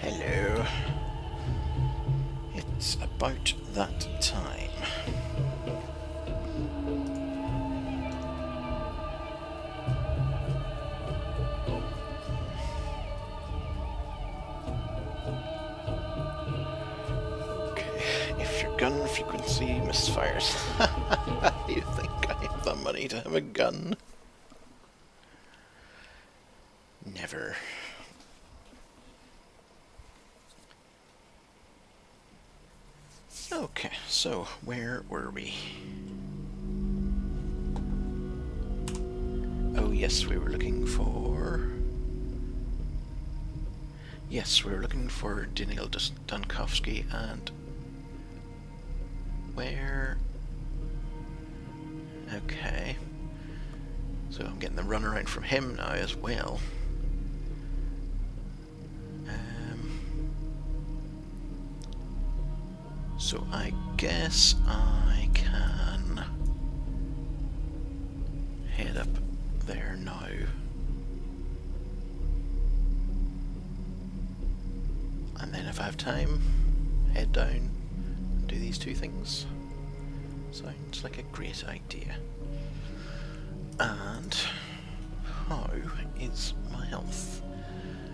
Hello. It's about that time. Okay, if your gun frequency misfires. You think I have the money to have a gun? Never. Okay, so where were we? Oh yes, we were looking for... Yes, we were looking for Daniel Dunkowski, and... Where... Okay. So I'm getting the runaround from him now as well. So I guess I can head up there now. And then if I have time, head down and do these two things. Sounds like a great idea. And how is my health?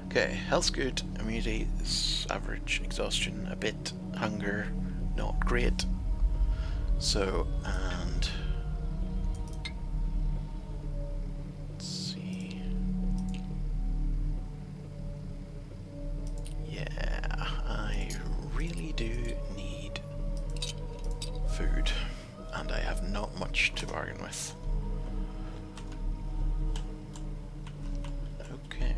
Okay, health's good, immunity is average, exhaustion a bit, hunger not great. So, and let's see. Yeah, I really do need food, and I have not much to bargain with. Okay.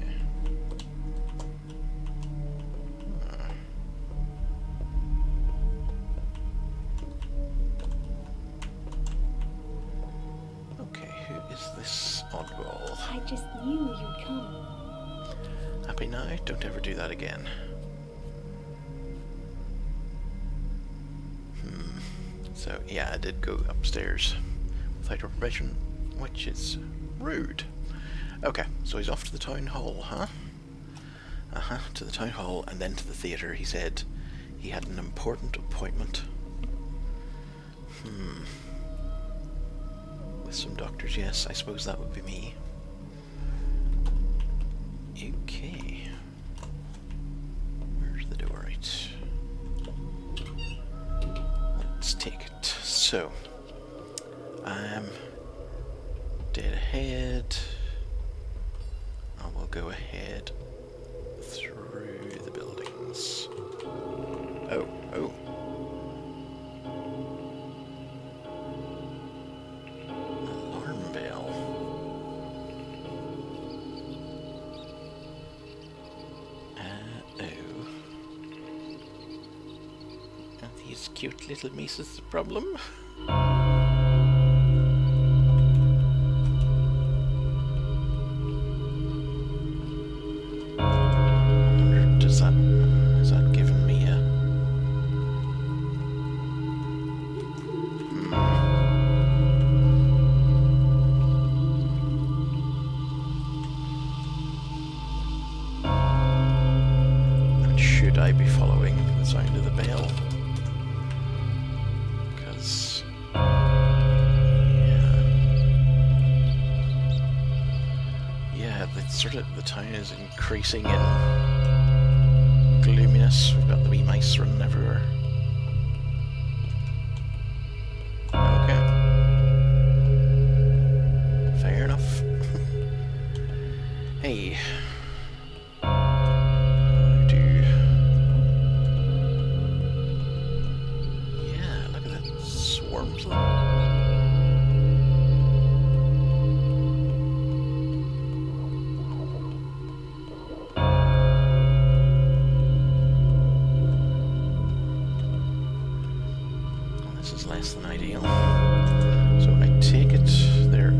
This oddball. I just knew you'd come. Happy now? Don't ever do that again. So yeah, I did go upstairs without your permission, which is rude. Okay, so he's off to the town hall, huh? To the town hall and then to the theatre. He said he had an important appointment. With some doctors, yes, I suppose that would be me. Okay. Where's the door? Right. Let's take it. So, I'm dead ahead. I will go ahead through the buildings. Oh. Cute little Misa's the problem. Is that giving me a... And should I be following the sound of the bell? The town is increasing in gloominess. We've got the wee mice running everywhere. Okay. Fair enough. Hey. Yeah, look at that. Swarms of them. Less than ideal. So I take it they're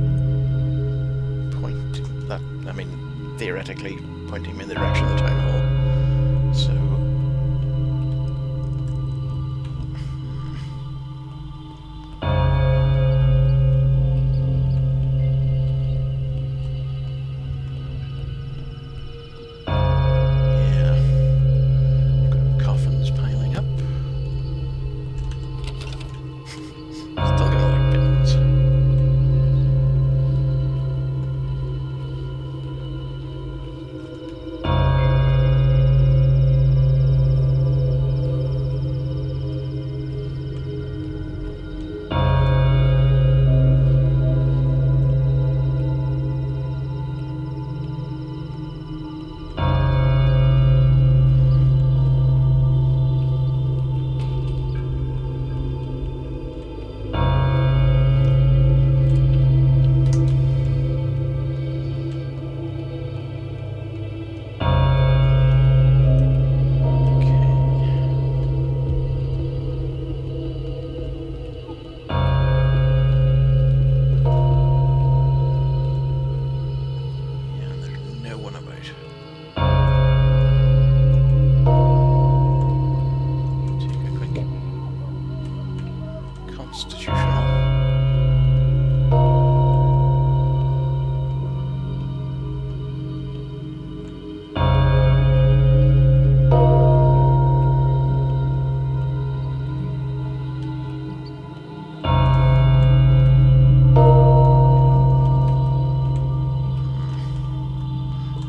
theoretically pointing me in the direction of the town hall. So yeah.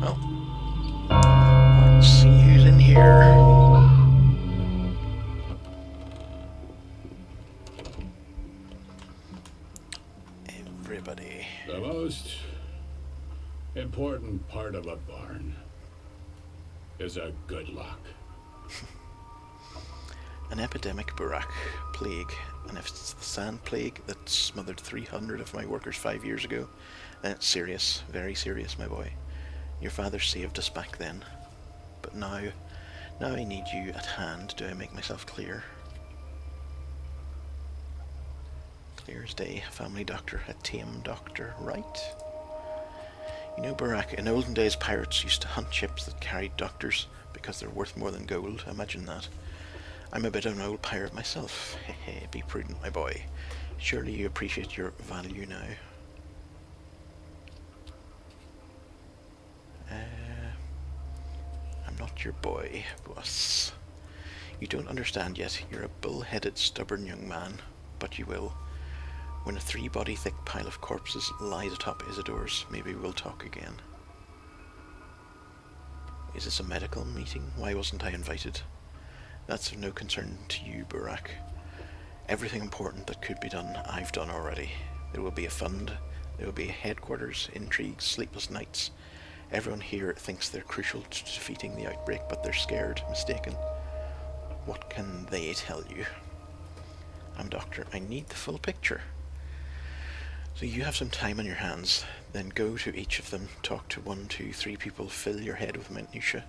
Well, let's see who's in here. Everybody. The most important part of a barn is a good lock. An epidemic Burak plague, and if it's the sand plague that smothered 300 of my workers 5 years ago, then it's serious, very serious, my boy. Your father saved us back then, but now I need you at hand. Do I make myself clear? Clear as day, a family doctor, a tame doctor, right? You know, Burak, in olden days pirates used to hunt ships that carried doctors because they're worth more than gold. Imagine that. I'm a bit of an old pirate myself. Hehe, be prudent, my boy. Surely you appreciate your value now. I'm not your boy, boss. You don't understand yet. You're a bull-headed, stubborn young man, but you will. When a 3-body thick pile of corpses lies atop Isidore's, maybe we'll talk again. Is this a medical meeting? Why wasn't I invited? That's of no concern to you, Burak. Everything important that could be done, I've done already. There will be a fund, there will be headquarters, intrigues, sleepless nights. Everyone here thinks they're crucial to defeating the outbreak, but they're scared, mistaken. What can they tell you? I'm doctor. I need the full picture. So you have some time on your hands, then go to each of them, talk to 1, 2, 3 people, fill your head with minutiae.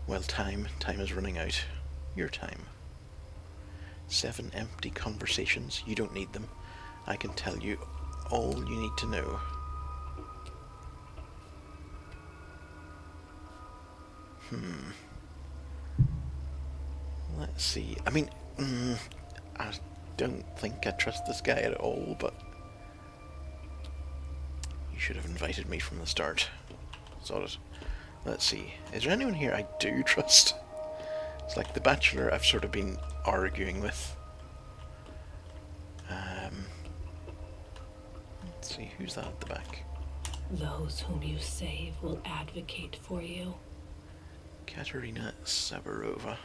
Well, time is running out. Your time. 7 empty conversations. You don't need them. I can tell you all you need to know. Let's see. I mean, I don't think I trust this guy at all, but you should have invited me from the start. Sort it. Let's see. Is there anyone here I do trust? It's like the Bachelor I've sort of been arguing with. Let's see, who's that at the back? Those whom you save will advocate for you. Katerina Savarova.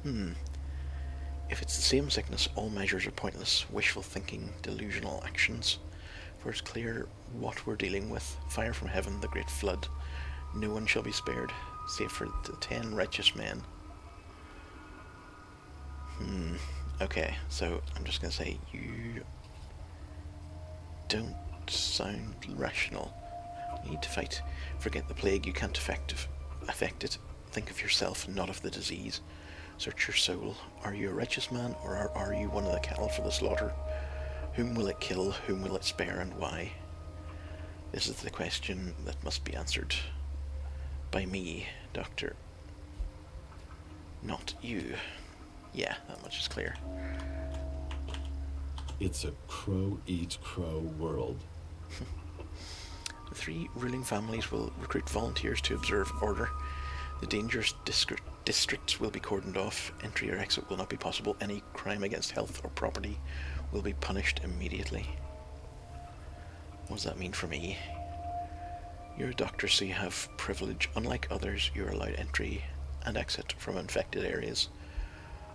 If it's the same sickness, all measures are pointless. Wishful thinking, delusional actions. For it's clear what we're dealing with. Fire from heaven, the great flood. No one shall be spared, save for the 10 righteous men. Okay, so I'm just going to say, you don't sound rational. You need to fight. Forget the plague, you can't affect it. Think of yourself, not of the disease. Search your soul. Are you a righteous man, or are you one of the cattle for the slaughter? Whom will it kill, whom will it spare, and why? This is the question that must be answered by me, Doctor. Not you. Yeah, that much is clear. It's a crow-eat-crow world. The 3 ruling families will recruit volunteers to observe order. The dangerous districts will be cordoned off. Entry or exit will not be possible. Any crime against health or property will be punished immediately. What does that mean for me? You're a doctor, so you have privilege. Unlike others, you're allowed entry and exit from infected areas.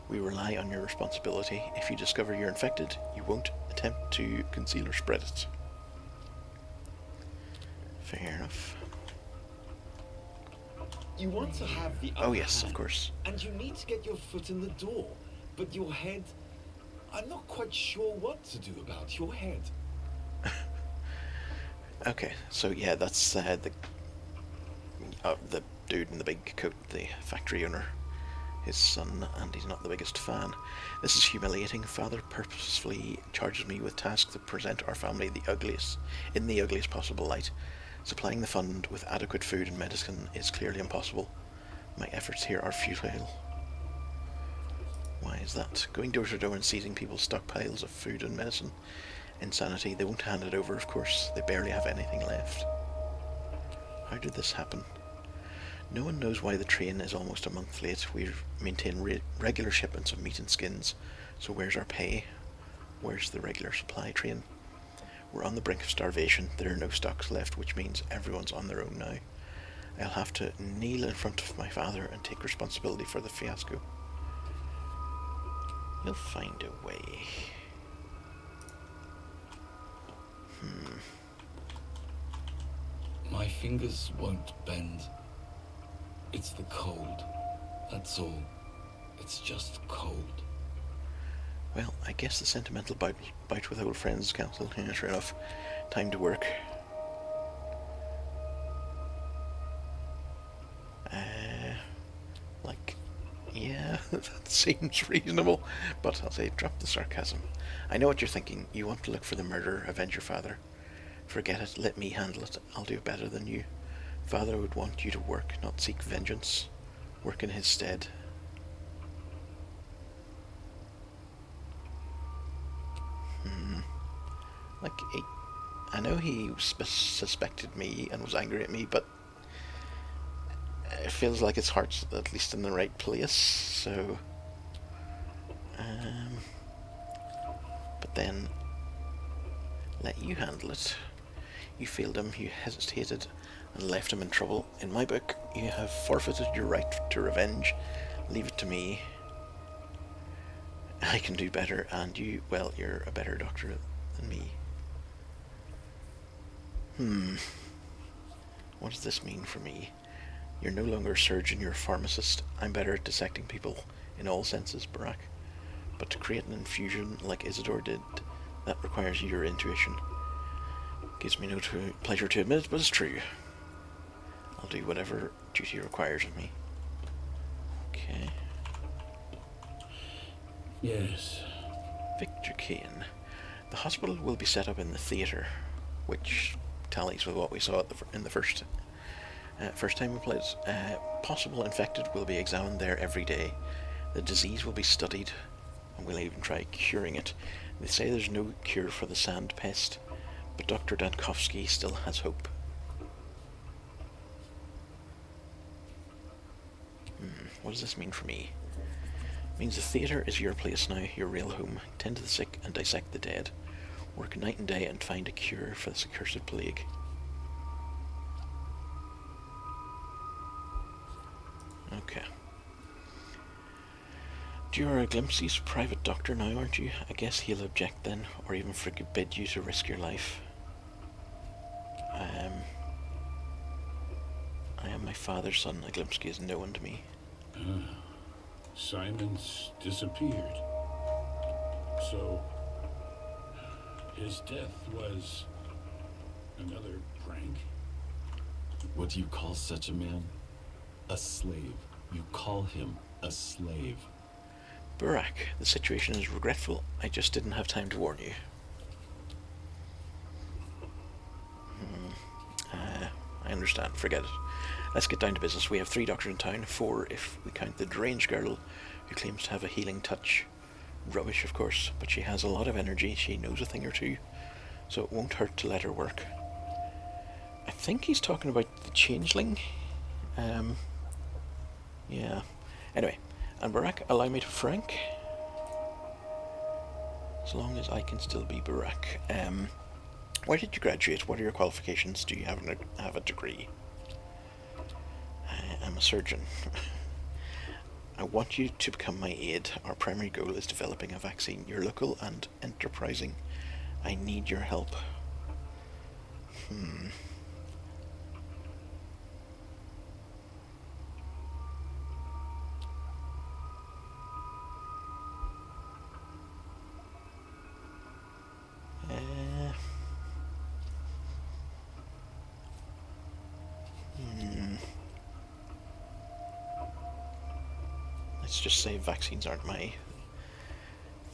We rely on your responsibility. If you discover you're infected, you won't attempt to conceal or spread it. Fair enough. You want to have the Oh upper yes, hand, of course. and you need to get your foot in the door. But your head, I'm not quite sure what to do about your head. Okay, so yeah, that's the dude in the big coat, the factory owner, his son, and he's not the biggest fan. This is humiliating. Father purposefully charges me with tasks that present our family in the ugliest possible light. Supplying the fund with adequate food and medicine is clearly impossible. My efforts here are futile. Why is that? Going door to door and seizing people's stockpiles of food and medicine. Insanity. They won't hand it over, of course. They barely have anything left. How did this happen? No one knows why the train is almost a month late. We maintain regular shipments of meat and skins. So where's our pay? Where's the regular supply train? We're on the brink of starvation. There are no stocks left, which means everyone's on their own now. I'll have to kneel in front of my father and take responsibility for the fiasco. You'll find a way. My fingers won't bend. It's the cold. That's all. It's just cold. Well, I guess the sentimental bout with old friends cancelled. Yeah, sure enough. Time to work. Yeah, that seems reasonable. But I'll say, drop the sarcasm. I know what you're thinking. You want to look for the murderer, avenge your father. Forget it, let me handle it. I'll do better than you. Father would want you to work, not seek vengeance. Work in his stead. Like, I know he suspected me and was angry at me, but it feels like his heart's at least in the right place, so... but then, let you handle it. You failed him, you hesitated, and left him in trouble. In my book, you have forfeited your right to revenge. Leave it to me. I can do better, and you, well, you're a better doctor than me. What does this mean for me? You're no longer a surgeon, you're a pharmacist. I'm better at dissecting people, in all senses, Barack. But to create an infusion like Isidore did, that requires your intuition. Gives me no pleasure to admit it, but it's true. I'll do whatever duty requires of me. Okay. Yes. Victor Kane. The hospital will be set up in the theatre, which tallies with what we saw in the first time we played. Possible infected will be examined there every day. The disease will be studied, and we'll even try curing it. They say there's no cure for the sand pest, but Dr. Dankovsky still has hope. What does this mean for me? It means the theatre is your place now, your real home. Tend to the sick and dissect the dead. Work night and day and find a cure for this accursed plague. Okay. You're a Glimpsy's private doctor now, aren't you? I guess he'll object then, or even forbid you to risk your life. I am my father's son. A Glimpsky is no one to me. Simon's disappeared. So, his death was another prank? What do you call such a man? A slave. You call him a slave. Barack, the situation is regretful. I just didn't have time to warn you. I understand. Forget it. Let's get down to business. We have 3 doctors in town, 4 if we count the deranged girl who claims to have a healing touch. Rubbish, of course, but she has a lot of energy. She knows a thing or two, so it won't hurt to let her work. I think he's talking about the changeling. Yeah. Anyway, and Barack, allow me to frank. As long as I can still be Barack. Where did you graduate? What are your qualifications? Do you have a degree? I'm a surgeon. I want you to become my aide. Our primary goal is developing a vaccine. You're local and enterprising. I need your help. Let's just say vaccines aren't my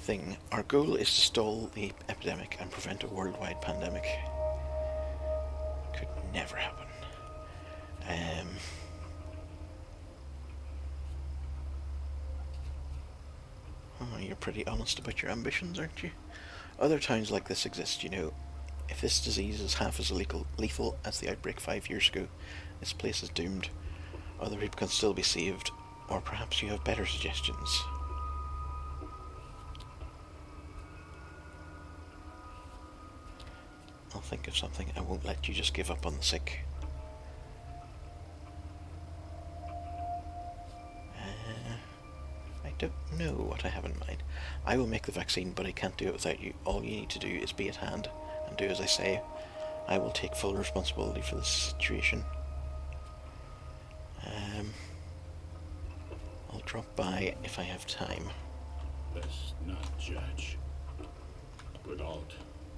thing. Our goal is to stall the epidemic and prevent a worldwide pandemic. Could never happen. Oh, you're pretty honest about your ambitions, aren't you? Other towns like this exist, you know. If this disease is half as lethal as the outbreak 5 years ago, this place is doomed. Other people can still be saved, or perhaps you have better suggestions. I'll think of something. I won't let you just give up on the sick. don't know what I have in mind. I will make the vaccine, but I can't do it without you. All you need to do is be at hand and do as I say. I will take full responsibility for this situation. I'll drop by if I have time. Let's not judge. Without.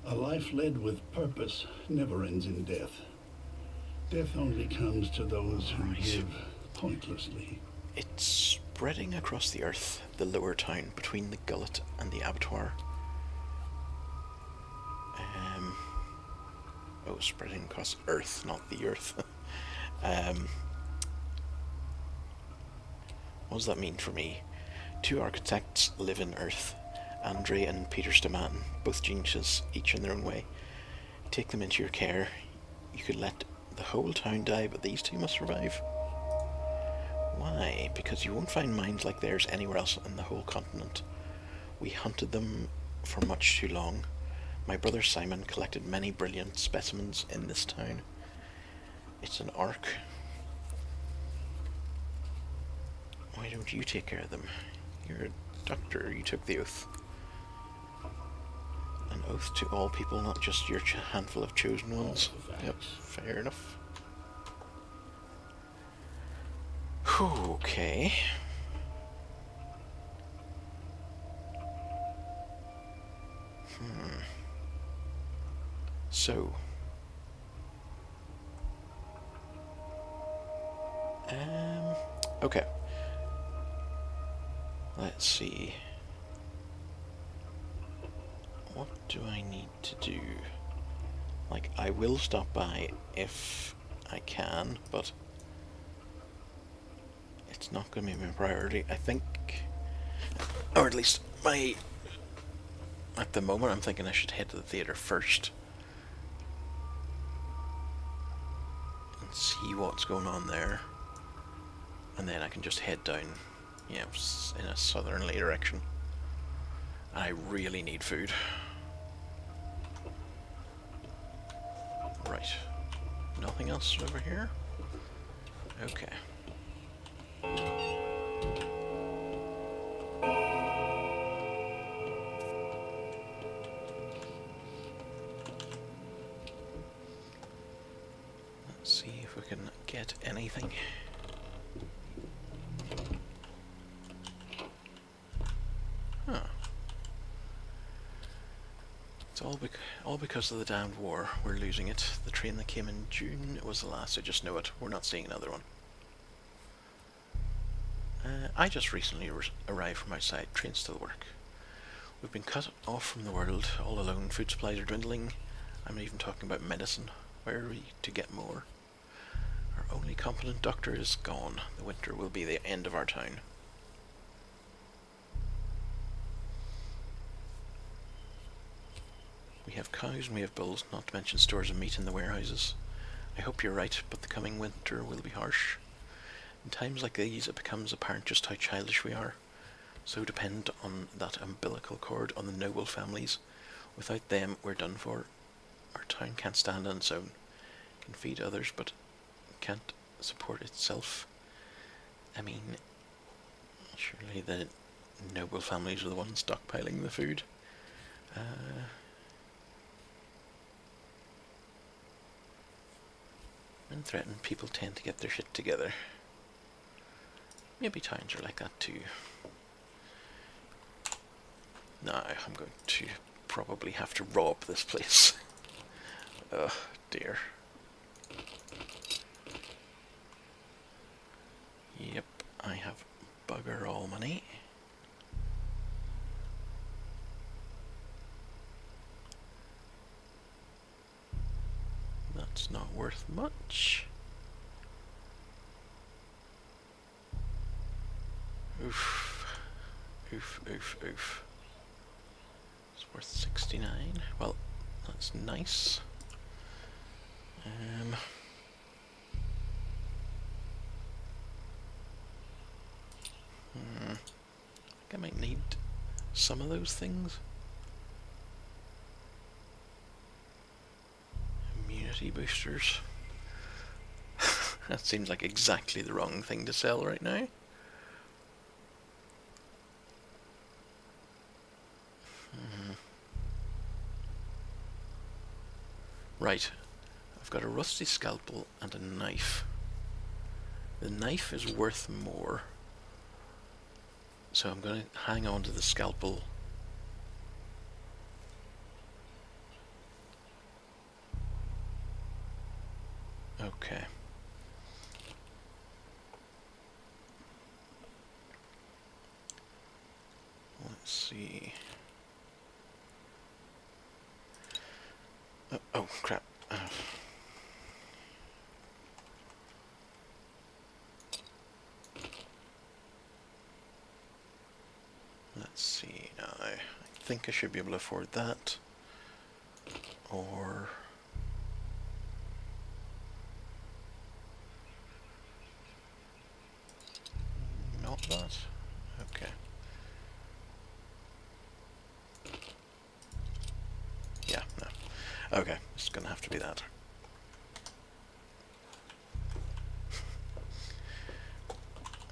A life led with purpose never ends in death. Death only comes to those who live pointlessly. It's spreading across the earth, the lower town, between the gullet and the abattoir. Oh, spreading across earth, not the earth. What does that mean for me? 2 architects live in Earth. Andre and Peter Stamann, both geniuses, each in their own way. Take them into your care. You could let the whole town die, but these 2 must survive. Why? Because you won't find minds like theirs anywhere else in the whole continent. We hunted them for much too long. My brother Simon collected many brilliant specimens in this town. It's an ark. Why don't you take care of them? You're a doctor, you took the oath. An oath to all people, not just your handful of chosen ones. Yep, fair enough. Okay. So. Okay. Let's see. What do I need to do? Like, I will stop by if I can, but it's not going to be my priority. I think, or at least at the moment I'm thinking I should head to the theatre first and see what's going on there, and then I can just head down, you know, in a southerly direction. And I really need food. Right. Nothing else over here? Okay. Let's see if we can get anything. Huh. It's all because of the damned war. We're losing it. The train that came in June was the last. I just know it. We're not seeing another one. I just recently arrived from outside. Train still work. We've been cut off from the world, all alone. Food supplies are dwindling. I'm not even talking about medicine. Where are we to get more? Our only competent doctor is gone. The winter will be the end of our town. We have cows and we have bulls, not to mention stores of meat in the warehouses. I hope you're right, but the coming winter will be harsh. In times like these, it becomes apparent just how childish we are. So dependent on that umbilical cord on the noble families. Without them, we're done for. Our town can't stand on its own. It can feed others, but can't support itself. I mean, surely the noble families are the ones stockpiling the food. When threatened, people tend to get their shit together. Maybe towns are like that too. Now I'm going to probably have to rob this place. Oh dear. Yep, I have bugger all money. That's not worth much. Oof. Oof, oof, oof. It's worth 69. Well, that's nice. I think I might need some of those things. Immunity boosters. That seems like exactly the wrong thing to sell right now. Right. I've got a rusty scalpel and a knife. The knife is worth more. So I'm going to hang on to the scalpel. Okay. Let's see. Oh crap. Let's see now. I think I should be able to afford that. Or... not that? Okay. Yeah, no. Okay, it's gonna have to be that.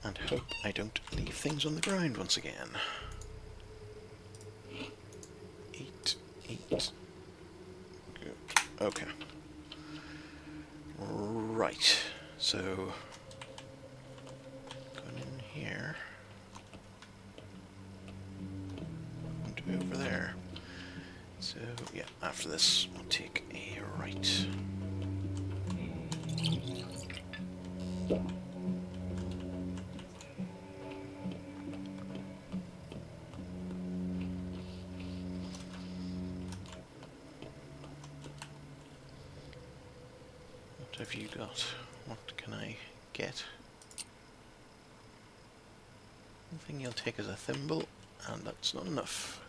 And hope I don't leave things on the ground once again. 8, 8. Good. Okay. Right. So going in here and over there. So yeah, after this we'll take a right. What have you got? What can I get? One thing you'll take is a thimble, and that's not enough.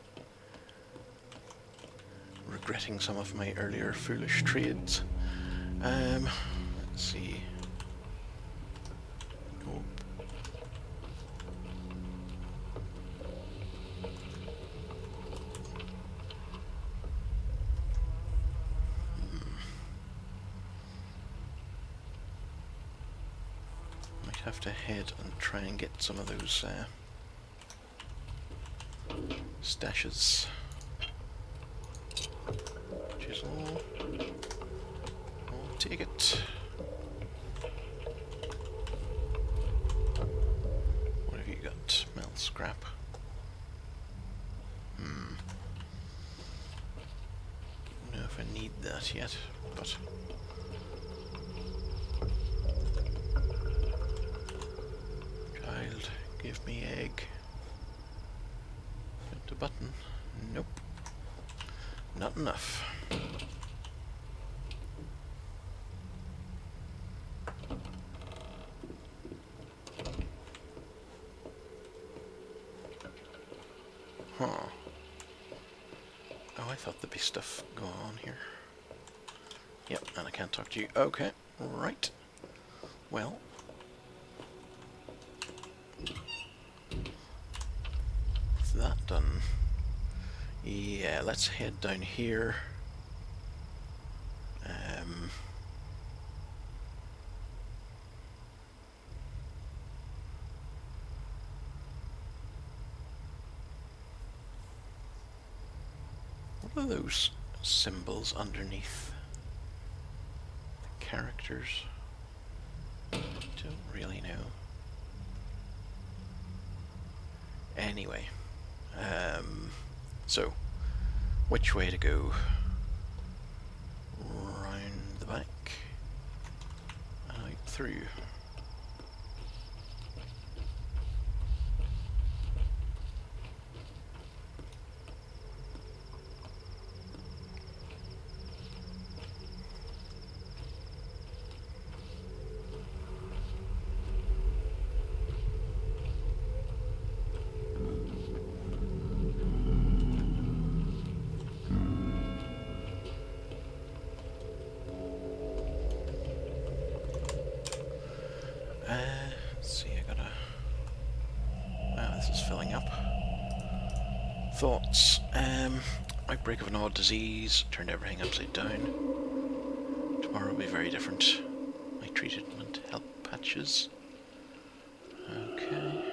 Regretting some of my earlier foolish trades. Let's see. Nope. Might have to head and try and get some of those stashes. Chisel. I'll take it. What have you got? Metal scrap. Don't know if I need that yet, but... Child, give me egg. Hit the button. Nope. Not enough. Huh. Oh, I thought there'd be stuff going on here. Yep, and I can't talk to you. Okay, right. Well. With that done. Yeah, let's head down here. What are those symbols underneath the characters? Don't really know. Anyway, so which way to go? Round the back and out through. Let's see, I gotta... Wow, this is filling up. Thoughts. Outbreak of an odd disease, turned everything upside down. Tomorrow will be very different. My treatment help patches. Okay.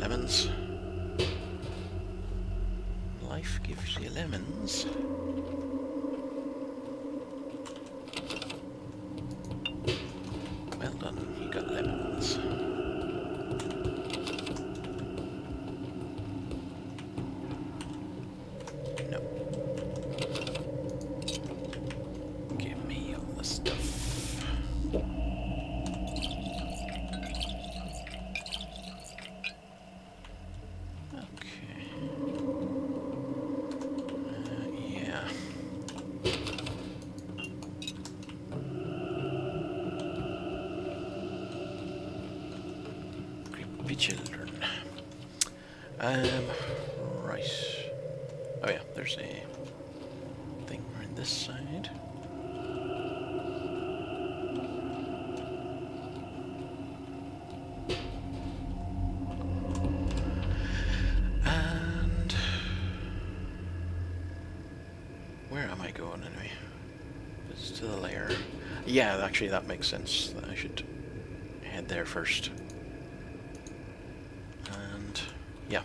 lemons. Life gives you lemons. Well done, you got lemons. No. Give me all the stuff. Okay. Yeah. Creepy children. Right. Oh yeah, there's a thing around this side. And where am I going anyway? It's to the lair. Yeah, actually that makes sense that I should head there first. And yeah.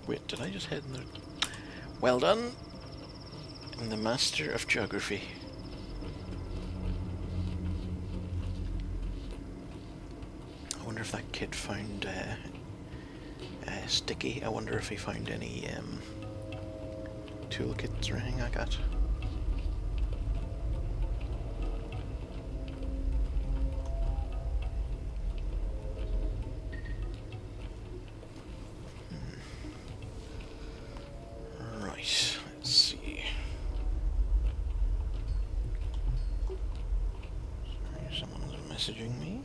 Wait, did I just head in there? Well done! I'm the master of geography. I wonder if that kid found Sticky. I wonder if he found any toolkits or anything like that. Right, let's see. Sorry, someone's messaging me.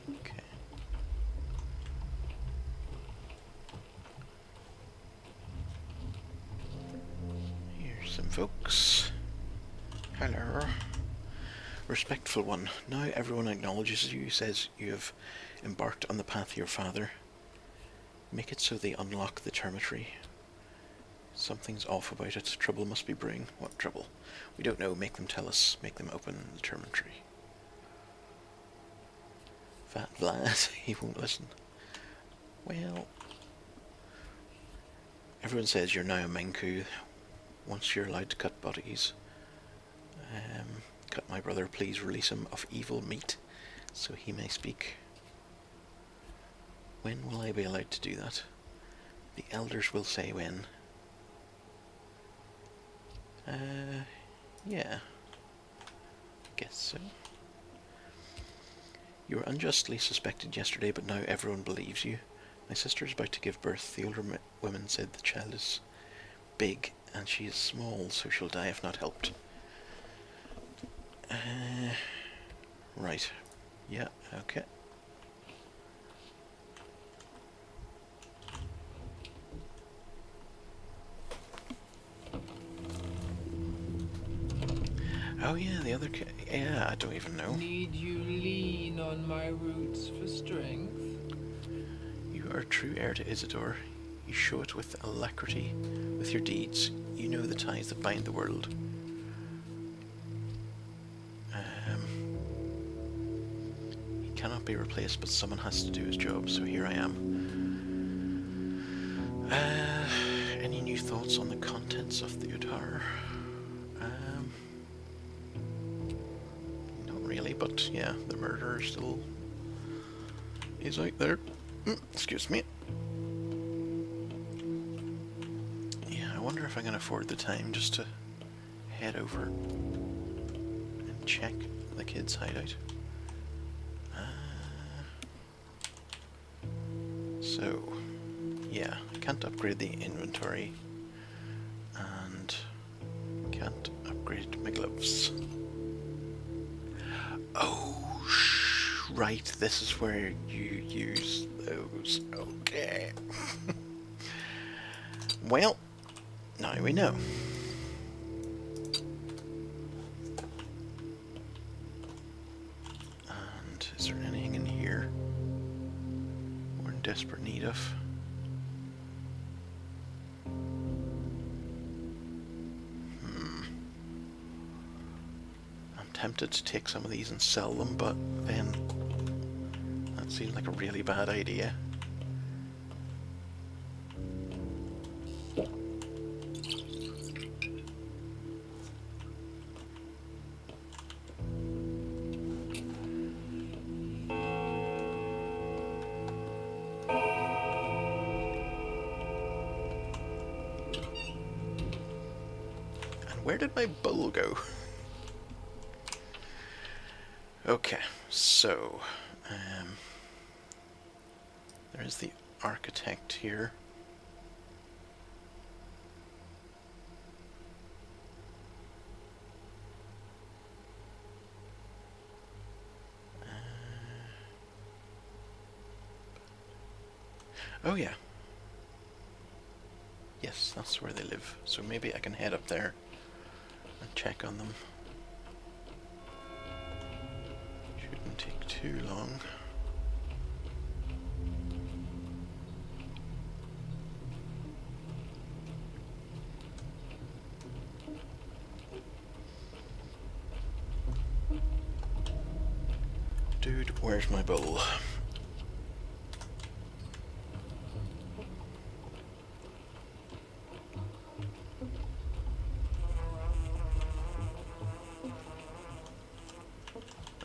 Okay. Here's some folks. Hello. Respectful one. Now everyone acknowledges you, says you have embarked on the path of your father. Make it so they unlock the termitory. Something's off about it. Trouble must be brewing. What trouble? We don't know. Make them tell us. Make them open the termitory. Fat Vlad, he won't listen. Well, everyone says you're now a Menku. Once you're allowed to cut bodies. Cut my brother, please release him of evil meat, so he may speak. When will I be allowed to do that? The elders will say when. Yeah. Guess so. You were unjustly suspected yesterday, but now everyone believes you. My sister is about to give birth. The older women said the child is big, and she is small, so she'll die if not helped. Right. Yeah, okay. Oh yeah, the other kid. Yeah, I don't even know. Need you lean on my roots for strength? You are a true heir to Isidore. You show it with alacrity, with your deeds. You know the ties that bind the world. He cannot be replaced, but someone has to do his job, so here I am. Any new thoughts on the contents of the Utar? Not really, but yeah, the murderer still is out there. Excuse me. Yeah, I wonder if I can afford the time just to head over and check the kids' hideout. So, yeah, can't upgrade the inventory and can't upgrade my gloves. Oh, right, this is where you use those. Okay. Well, now we know. Is there anything in here we're in desperate need of? I'm tempted to take some of these and sell them, but then that seems like a really bad idea. Where did my bull go? Okay, so there's the architect here. Oh yeah. Yes, that's where they live. So maybe I can head up there and check on them. Shouldn't take too long. Dude, where's my bull?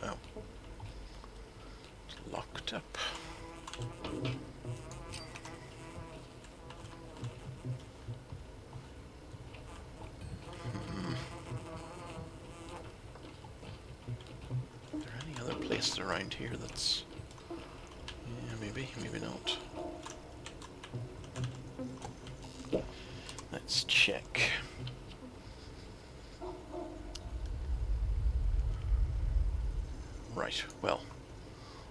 Oh. It's locked up. Are there any other places around here that's... Yeah, maybe, maybe not. Let's check. Right, well,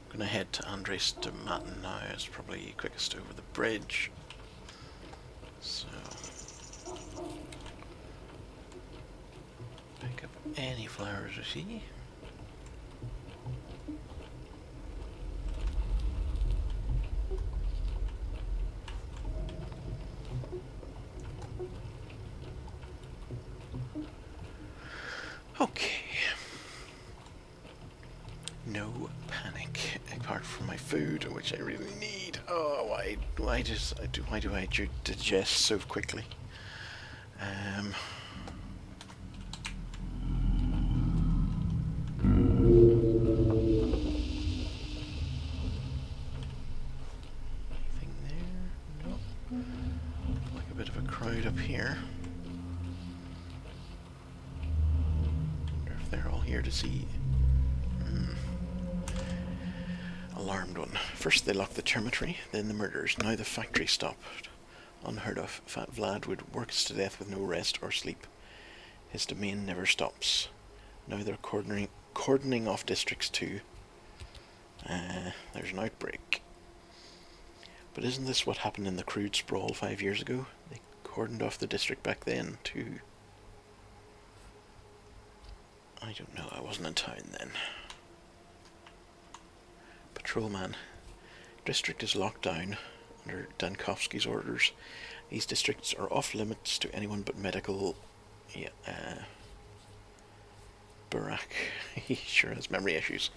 I'm gonna head to Andres de Matten now. It's probably quickest over the bridge. So, pick up any flowers I see. Okay. No panic, apart from my food, which I really need. Oh, why do I digest so quickly? Anything there? No. Like a bit of a crowd up here. Wonder if they're all here to see. Alarmed one. First they locked the termitory, then the murders, now the factory stopped. Unheard of. Fat Vlad would work us to death with no rest or sleep. His domain never stops. Now they're cordoning off districts too. There's an outbreak. But isn't this what happened in the crude sprawl 5 years ago? They cordoned off the district back then too. I don't know, I wasn't in town then. Patrolman. District is locked down under Dankovsky's orders. These districts are off limits to anyone but medical... Yeah, Barak. He sure has memory issues.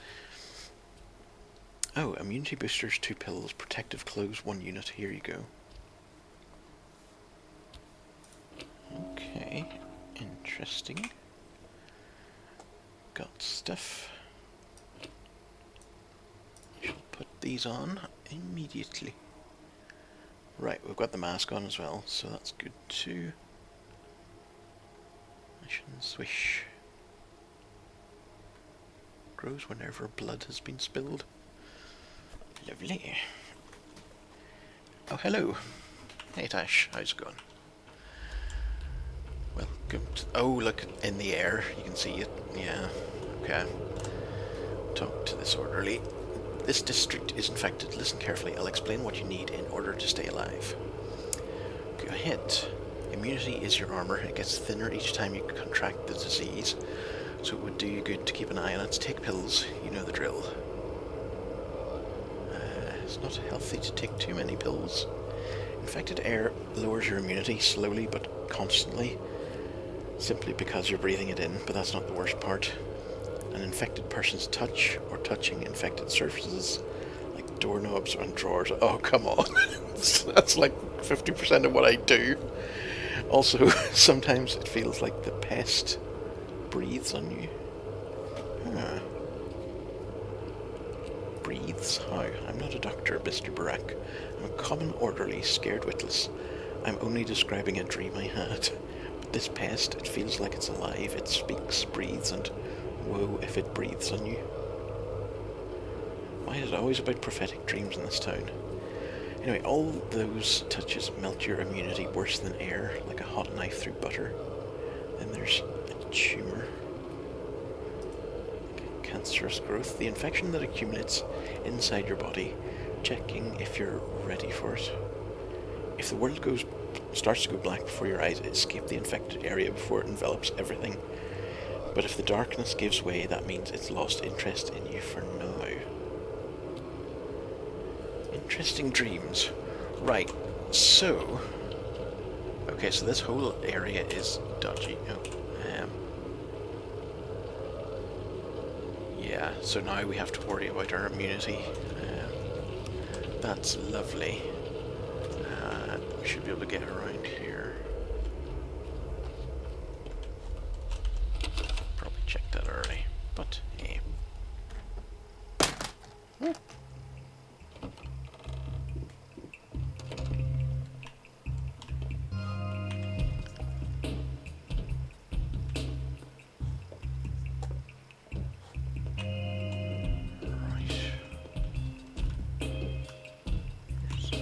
Oh, immunity boosters, 2 pills, protective clothes, 1 unit. Here you go. Okay, interesting. Got stuff. Shall put these on immediately. Right, we've got the mask on as well, so that's good too. Mission swish. Grows whenever blood has been spilled. Lovely. Oh, hello. Hey Tash, how's it going? Welcome to... Oh, look, in the air, you can see it. Yeah, okay. Talk to this orderly. This district is infected. Listen carefully. I'll explain what you need in order to stay alive. Go ahead. Immunity is your armor. It gets thinner each time you contract the disease, so it would do you good to keep an eye on it. Take pills. You know the drill. It's not healthy to take too many pills. Infected air lowers your immunity slowly but constantly, simply because you're breathing it in, but that's not the worst part. An infected person's touch or touching infected surfaces, like doorknobs and drawers, oh come on, that's like 50% of what I do. Also, sometimes it feels like the pest breathes on you. Breathes? How? I'm not a doctor, Mr. Barack. I'm a common orderly, scared witless. I'm only describing a dream I had. But this pest, it feels like it's alive. It speaks, breathes, and woe if it breathes on you. Why is it always about prophetic dreams in this town? Anyway, all those touches melt your immunity worse than air, like a hot knife through butter. Then there's a tumour. Cancerous growth, the infection that accumulates inside your body, checking if you're ready for it. If the world starts to go black before your eyes, escape the infected area before it envelops everything. But if the darkness gives way, that means it's lost interest in you for now. Interesting dreams. Right, so... Okay, so this whole area is dodgy. Yeah, so now we have to worry about our immunity. That's lovely. We should be able to get around here. Probably checked that already, but yeah.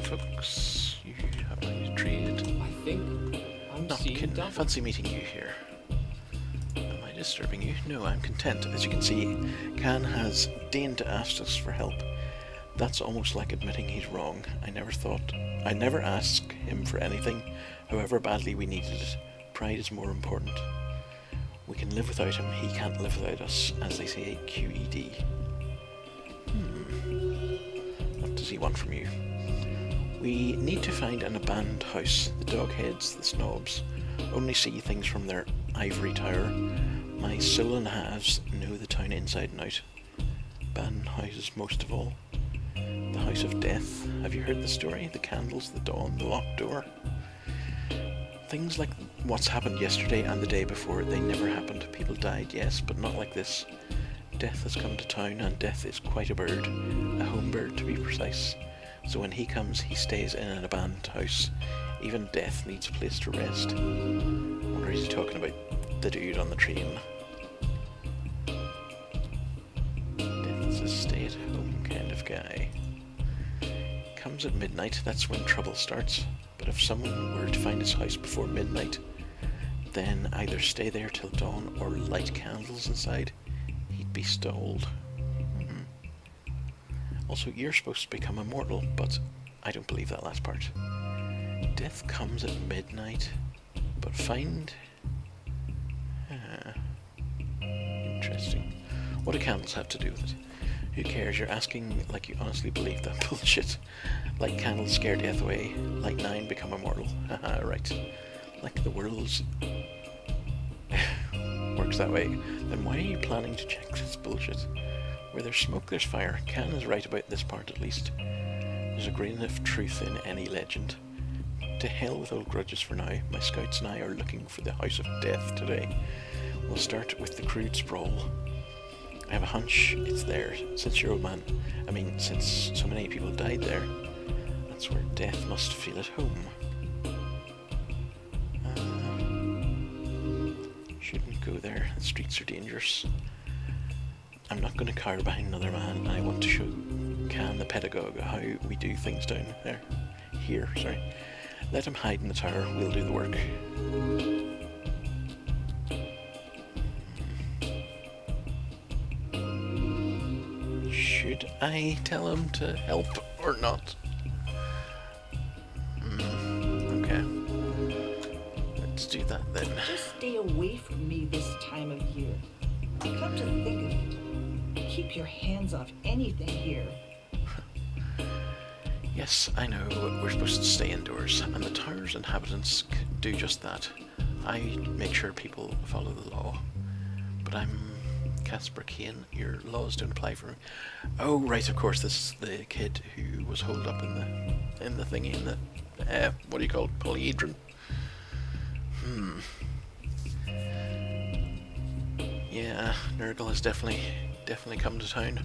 Folks, you have my trade. I think I'm seeing double. Fancy meeting you here. Am I disturbing you? No, I'm content. As you can see, Khan has deigned to ask us for help. That's almost like admitting he's wrong. I never ask him for anything, however badly we needed it. Pride is more important. We can live without him, he can't live without us, as they say, QED. What does he want from you? We need to find an abandoned house. The dogheads, the snobs, only see things from their ivory tower. My soul and halves know the town inside and out. Abandoned houses most of all. The house of death. Have you heard the story? The candles, the dawn, the locked door. Things like what's happened yesterday and the day before, they never happened. People died, yes, but not like this. Death has come to town, and death is quite a bird. A home bird, to be precise. So when he comes, he stays in an abandoned house. Even death needs a place to rest. I wonder, is he talking about the dude on the train? Death's a stay-at-home kind of guy. Comes at midnight, that's when trouble starts. But if someone were to find his house before midnight, then either stay there till dawn or light candles inside, he'd be stalled. Also, you're supposed to become immortal, but I don't believe that last part. Death comes at midnight, but find... Interesting. What do candles have to do with it? Who cares? You're asking like you honestly believe that bullshit. Like candles scare death away. Like 9 become immortal. Haha, right. Like the world's... works that way. Then why are you planning to check this bullshit? Where there's smoke, there's fire. Khan is right about this part, at least. There's a grain of truth in any legend. To hell with old grudges for now. My scouts and I are looking for the House of Death today. We'll start with the crude sprawl. I have a hunch it's there. Since your old man... since so many people died there. That's where death must feel at home. Shouldn't go there. The streets are dangerous. I'm not going to cower behind another man. I want to show Khan the pedagogue how we do things down there. Here, sorry. Let him hide in the tower. We'll do the work. Should I tell him to help or not? Okay. Let's do that then. Just stay away from me this time of year. Come to think of it, keep your hands off anything here. Yes, I know, we're supposed to stay indoors, and the tower's inhabitants do just that. I make sure people follow the law. But I'm Casper Kane, your laws don't apply for me. Oh, right, of course, this is the kid who was holed up in the thingy, in the, what do you call it, polyhedron? Yeah, Nurgle has definitely come to town.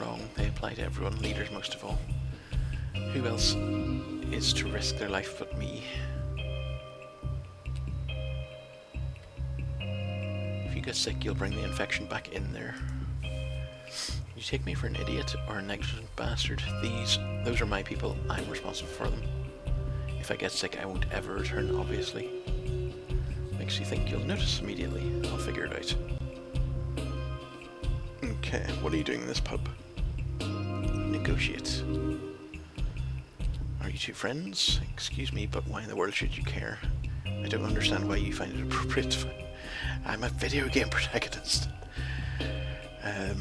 Wrong, they apply to everyone, leaders most of all. Who else is to risk their life but me? If you get sick, you'll bring the infection back in there. You take me for an idiot or a negligent bastard. Those are my people. I'm responsible for them. If I get sick, I won't ever return, obviously. Makes you think you'll notice immediately. I'll figure it out. Okay, what are you doing in this pub? Negotiate. Are you two friends? Excuse me, but why in the world should you care? I don't understand why you find it appropriate to... I'm a video game protagonist. Care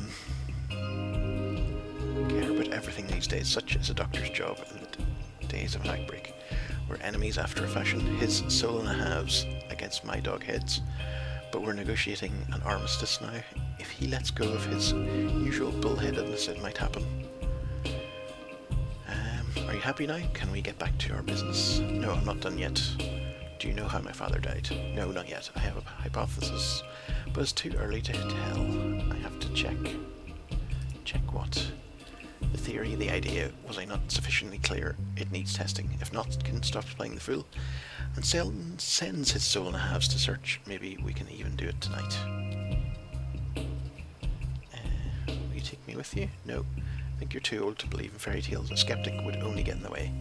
about everything these days, such as a doctor's job in the days of an outbreak. We're enemies after a fashion, his soul in a halves against my dog heads. But we're negotiating an armistice now. If he lets go of his usual bullheadedness, it might happen. Are you happy now? Can we get back to our business? No, I'm not done yet. Do you know how my father died? No, not yet. I have a hypothesis, but it's too early to tell. I have to check. Check what? The theory, the idea, was I not sufficiently clear? It needs testing. If not, Kin stops playing the fool and sends his soul in a halves to search. Maybe we can even do it tonight. Will you take me with you? No. I think you're too old to believe in fairy tales. A skeptic would only get in the way.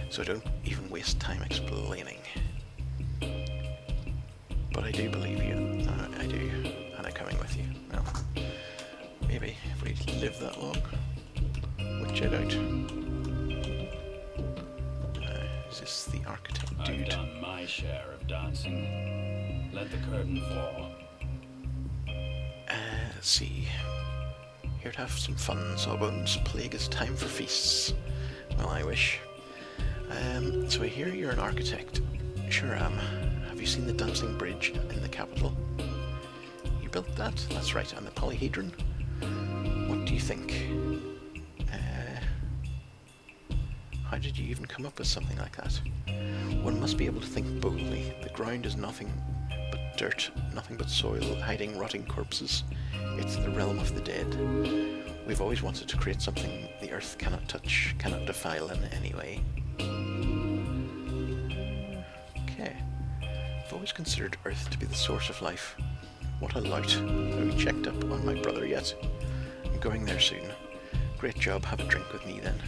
So don't even waste time explaining. But I do believe you. I do. And I'm coming with you. Well, maybe if we live that long. Which I don't. Is this the architect dude? I've done my share of dancing. Let the curtain fall. Let's see. Here to have some fun, Sawbones. Plague is time for feasts. Well, I wish. So I hear you're an architect. Sure am. Have you seen the dancing bridge in the capital? You built that? That's right, and the polyhedron? What do you think? How did you even come up with something like that? One must be able to think boldly. The ground is nothing but dirt, nothing but soil, hiding rotting corpses. It's the realm of the dead. We've always wanted to create something the earth cannot touch, cannot defile in any way. Okay. I've always considered Earth to be the source of life. What a lout. Have you checked up on my brother yet? I'm going there soon. Great job, have a drink with me then.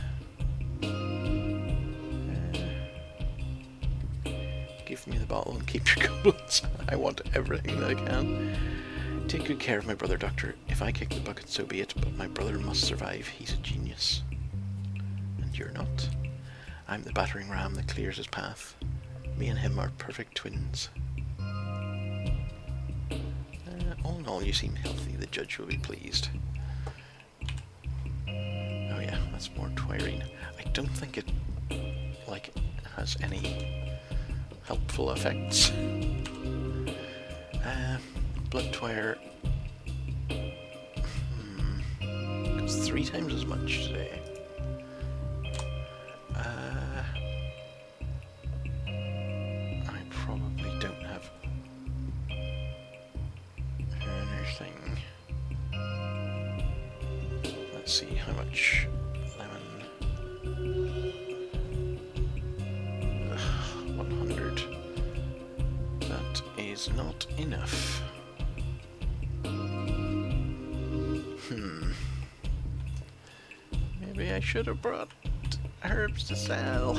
Give me the bottle and keep your goblins. I want everything that I can. Take good care of my brother, Doctor. If I kick the bucket, so be it, but my brother must survive. He's a genius. And you're not. I'm the battering ram that clears his path. Me and him are perfect twins. All in all, you seem healthy. The judge will be pleased. Oh yeah, that's more Twirine. I don't think it, has any helpful effects. Blood Twire costs 3 times as much today. I probably don't have anything. Let's see how much lemon. 100. That is not enough. Maybe I should have brought herbs to sell.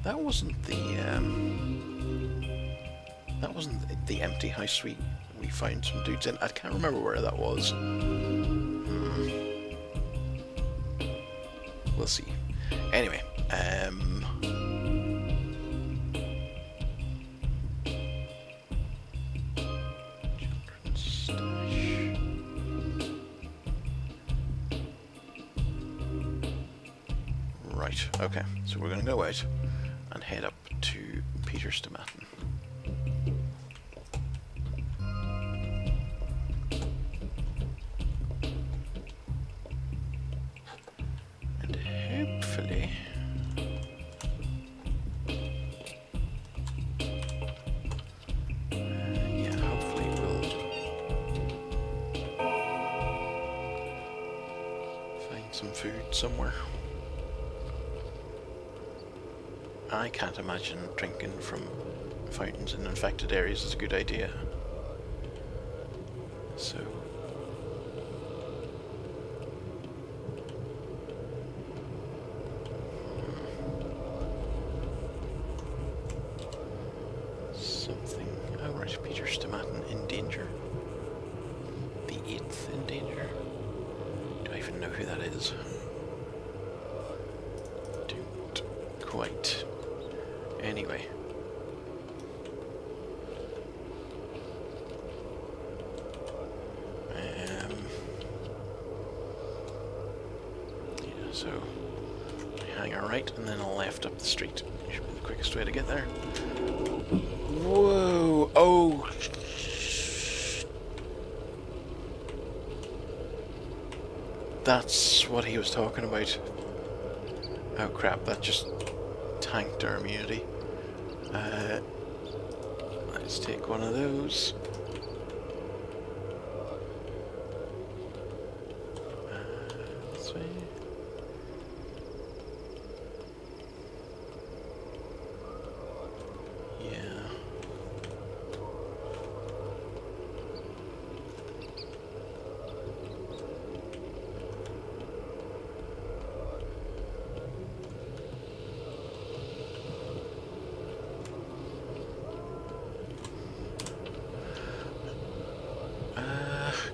That wasn't the empty house we found some dudes in. I can't remember where that was. we'll see. Anyway, children's stash. Right, okay, so we're going to go out and head up to Peter's Tomatin. And hopefully yeah, hopefully we'll find some food somewhere. I can't imagine drinking from fountains in infected areas is a good idea. So something. Oh right, Peter's Tomatin in danger. The 8th in danger. Do I even know who that is? Don't quite. Anyway. Yeah, so hang a right and then a left up the street. Should be the quickest way to get there. Whoa! Oh! That's what he was talking about. Oh crap, that just tanked our immunity. Let's take one of those. This way. Yeah.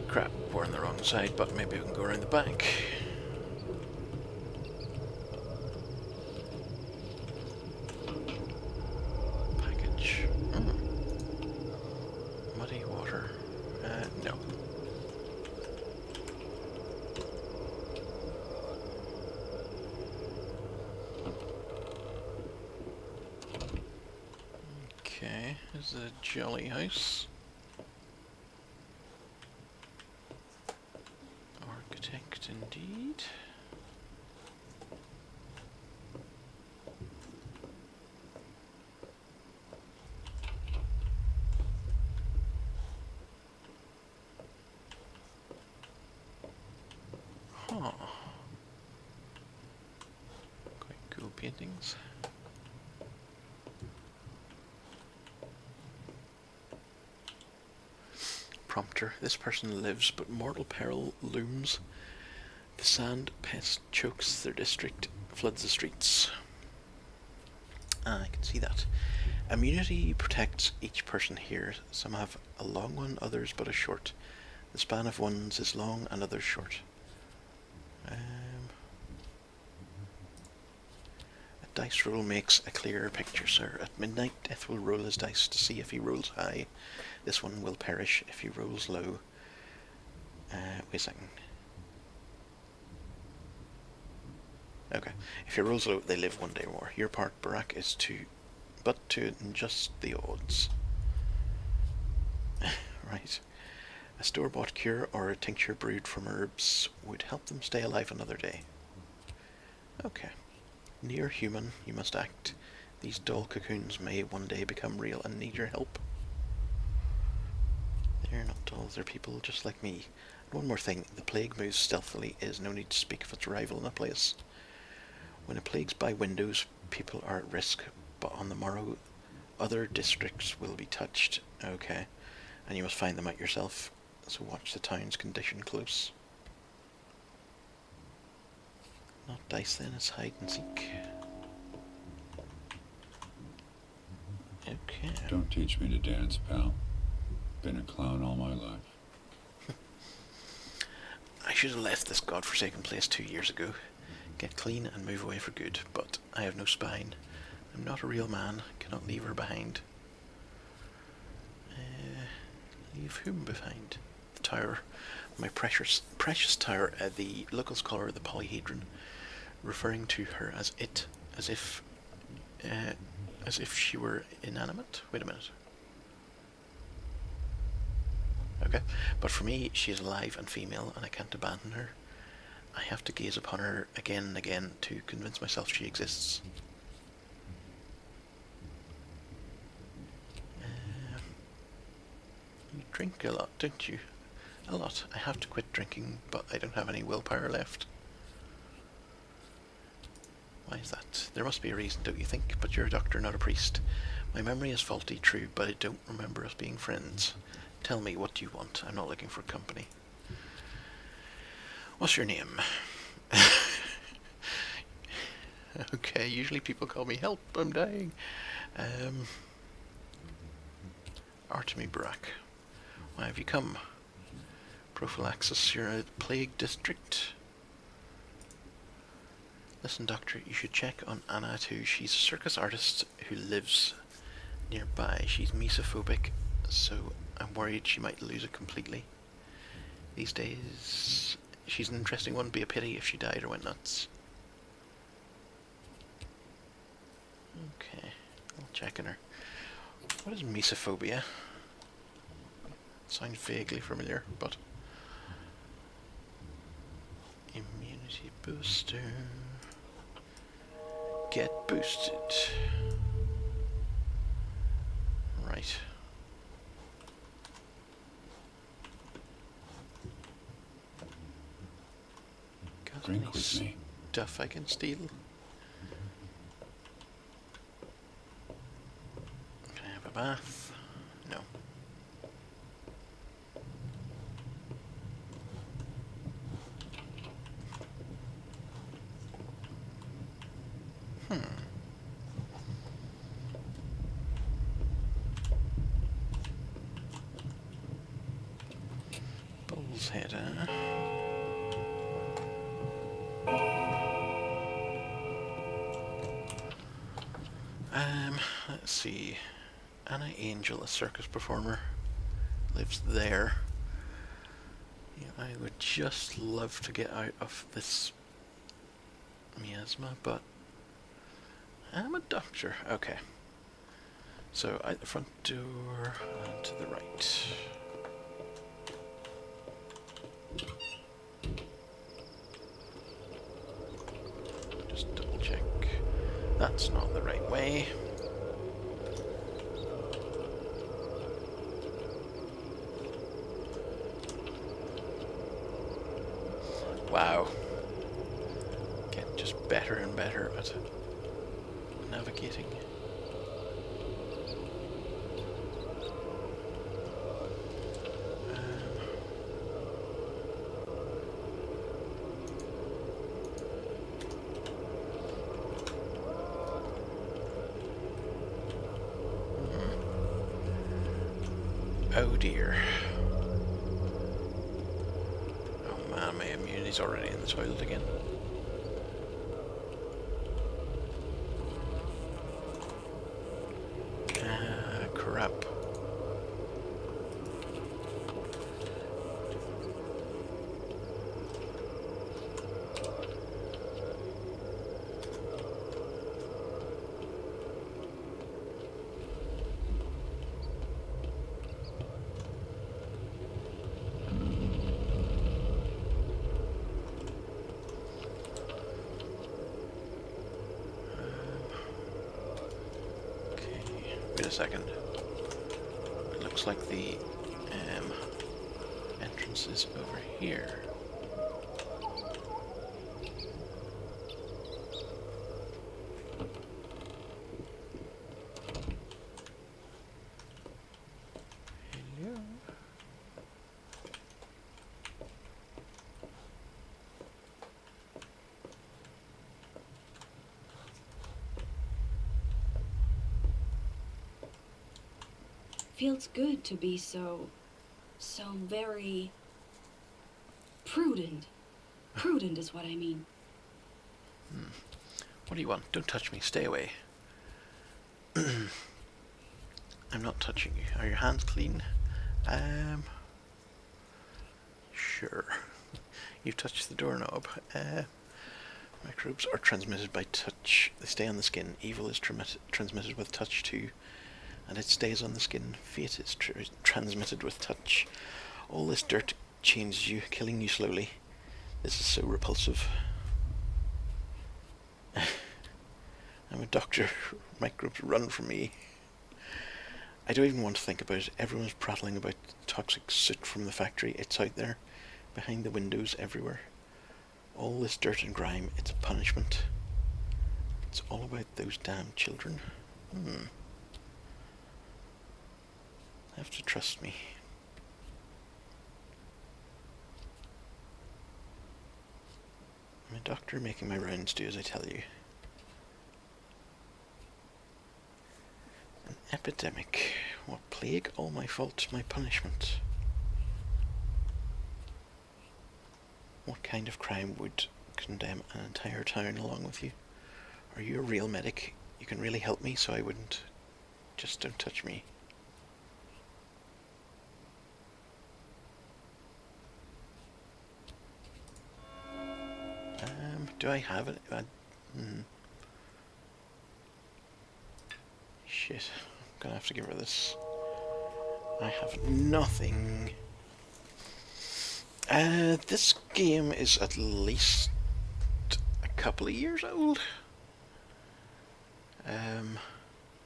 Crap, we're on the wrong side, but maybe we can go around the back. Package. Muddy water. No. Okay, this is a jolly house. Architect indeed. Huh. Quite cool paintings. Prompter. This person lives, but mortal peril looms. The sand pest chokes their district, floods the streets. I can see that. Immunity protects each person here. Some have a long one, others but a short. The span of ones is long and others short. A dice roll makes a clearer picture, sir. At midnight, Death will roll his dice to see if he rolls high. This one will perish if he rolls low. Wait a second. Okay. If he rolls low, they live one day more. Your part, Barack, is to adjust the odds. Right. A store-bought cure or a tincture brewed from herbs would help them stay alive another day. Okay. Near human, you must act. These dull cocoons may one day become real and need your help. They're not dolls, they're people just like me. And one more thing, the plague moves stealthily. Is no need to speak of its arrival in a place. When a plague's by windows, people are at risk, but on the morrow, other districts will be touched. Okay. And you must find them out yourself, so watch the town's condition close. Not dice then, it's hide and seek. Okay. Don't teach me to dance, pal. Been a clown all my life. I should have left this godforsaken place 2 years ago. get clean and move away for good, but I have no spine. I'm not a real man, cannot leave her behind. Leave whom behind? The tower, my precious tower, the locals call her the polyhedron, referring to her as it, as if she were inanimate. Wait a minute. Okay, but for me, she is alive and female, and I can't abandon her. I have to gaze upon her again and again to convince myself she exists. You drink a lot, don't you? A lot. I have to quit drinking, but I don't have any willpower left. Why is that? There must be a reason, don't you think? But you're a doctor, not a priest. My memory is faulty, true, but I don't remember us being friends. Tell me, what do you want? I'm not looking for company. What's your name? Okay, usually people call me help, I'm dying. Artemy Brack. Why have you come? Prophylaxis, you're a plague district. Listen, doctor, you should check on Anna too. She's a circus artist who lives nearby. She's mesophobic, so I'm worried she might lose it completely. These days, she's an interesting one. Be a pity if she died or went nuts. Okay, I'll check on her. What is mesophobia? Sounds vaguely familiar, but... Immunity booster... Get boosted. Right. Got Drink any with me. stuff I can steal? Can I have a bath? No. Bull's head, let's see. Anna Angel, a circus performer, lives there. Yeah, I would just love to get out of this miasma, but I'm a doctor. Okay. So out the front door and to the right. Just double check. That's not the right way. Wow. Get just better and better at navigating. Oh dear. Oh man, my immunity's already in the toilet again. Crap. Wait a second. It looks like the entrance is over here. Hello. Feels good to be so very prudent. Prudent is what I mean. What do you want? Don't touch me. Stay away. I'm not touching you. Are your hands clean? Sure. You've touched the doorknob. Microbes are transmitted by touch. They stay on the skin. Evil is transmitted with touch too, and it stays on the skin. Fate is transmitted with touch. All this dirt changes you, killing you slowly. This is so repulsive. I'm a doctor. Microbes run from me. I don't even want to think about it. Everyone's prattling about toxic soot from the factory. It's out there, behind the windows, everywhere. All this dirt and grime, it's a punishment. It's all about those damn children. Have to trust me. I'm a doctor making my rounds, do as I tell you. An epidemic. What plague? All my fault, my punishment. What kind of crime would condemn an entire town along with you? Are you a real medic? You can really help me, so I wouldn't. Just don't touch me. Do I have it? Shit. I'm gonna have to give her this. I have nothing. This game is at least a couple of years old.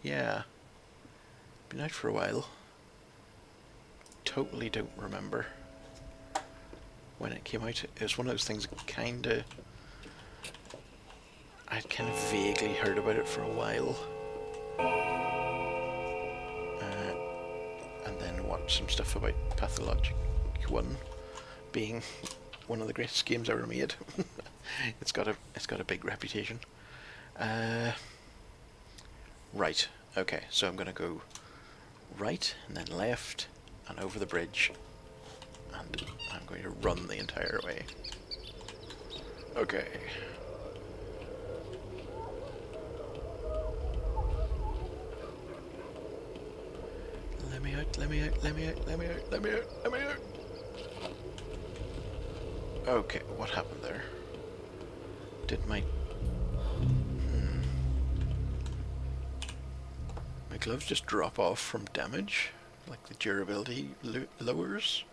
Yeah. Been out for a while. Totally don't remember when it came out. It was one of those things that I'd kind of vaguely heard about it for a while. And then watched some stuff about Pathologic 1 being one of the greatest games ever made. It's got a big reputation. Right. Okay, so I'm gonna go right and then left and over the bridge, and I'm going to run the entire way. Okay. Let me out, let me out, let me out, let me out, let me out, let me out. Okay, what happened there? Did my gloves just drop off from damage? Like the durability lowers?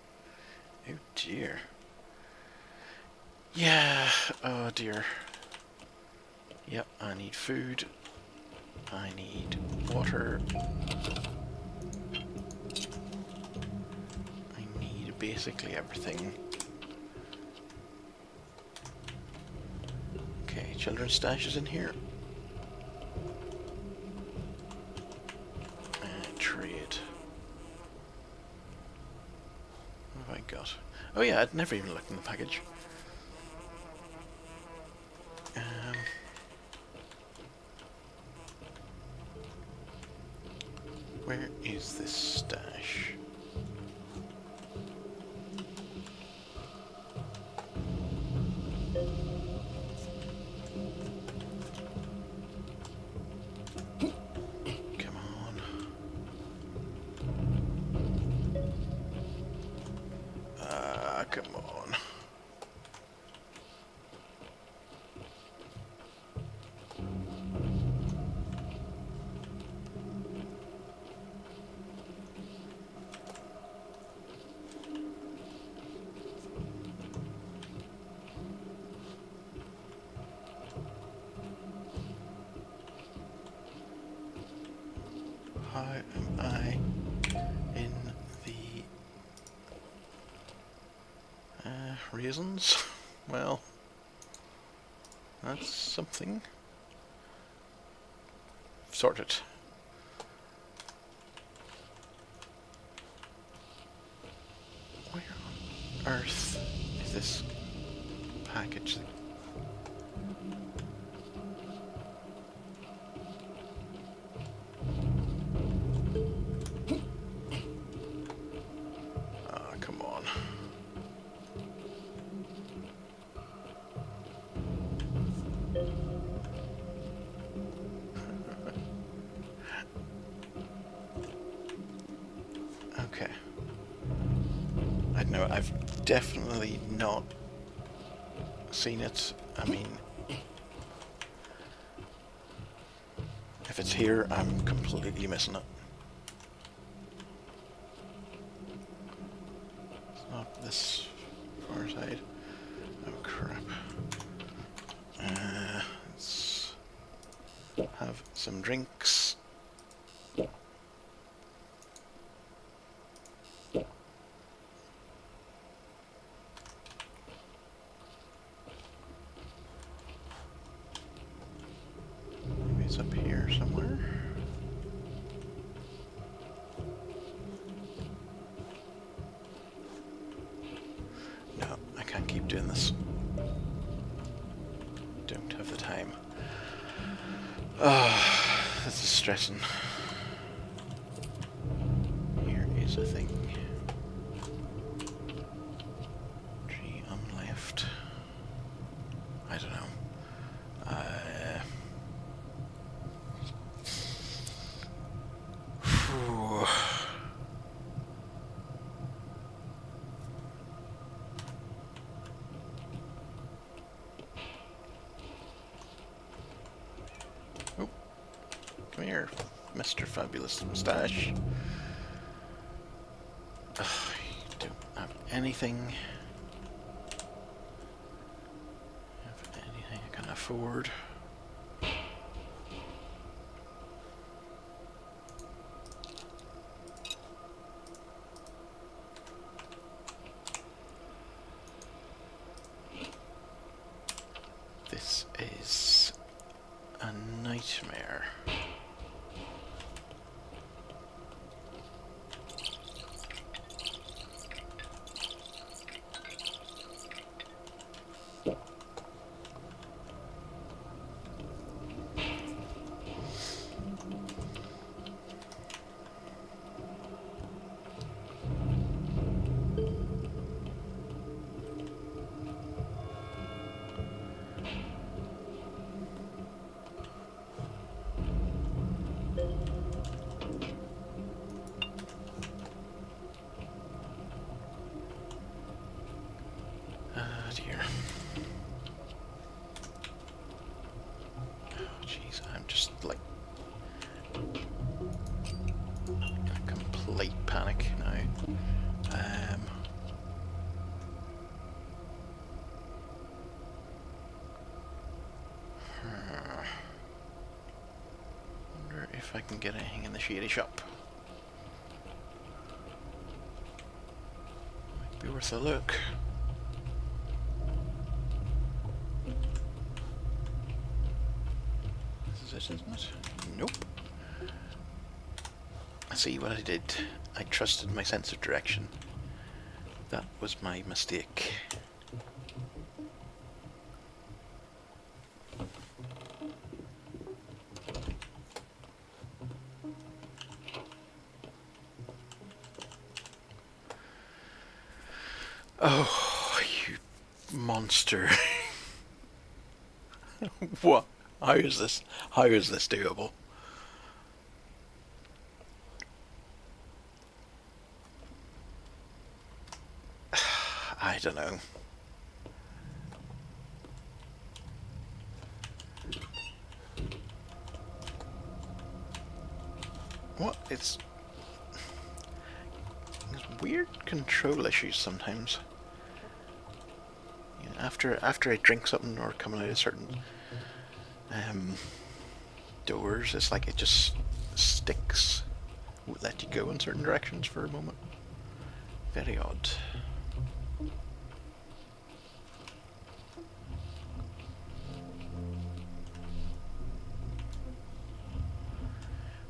Oh dear. Yeah, oh dear. Yep, I need food. I need water. I need basically everything. Okay, children's stash is in here. Trade. What have I got? Oh yeah, I'd never even looked in the package. Where is this stash? Come on. Come on. How am I in the raisins? Well, that's something. Sorted. Where on earth is this package? Come on. No, I've definitely not seen it. I mean, if it's here, I'm completely missing it. It's not this far side. Oh crap. Let's have some drinks. Maybe it's up here somewhere. No, I can't keep doing this. Don't have the time. Ah, this is stressing. Here is a thing. Tree on left. I don't know. Phew. Oh, come here, Mr. Fabulous Moustache. Ugh, I don't have anything. Have anything I can afford. This is a nightmare. Dear. Oh, jeez, I'm just like in a complete panic now. Wonder if I can get anything in the shady shop. Might be worth a look. This is it, isn't it? Nope. I see what I did. I trusted my sense of direction. That was my mistake. Oh, you monster. What? How is this? How is this doable? I don't know. What? It's weird control issues sometimes. You know, after I drink something or coming out of certain doors, it's like it just sticks. Won't let you go in certain directions for a moment. Very odd.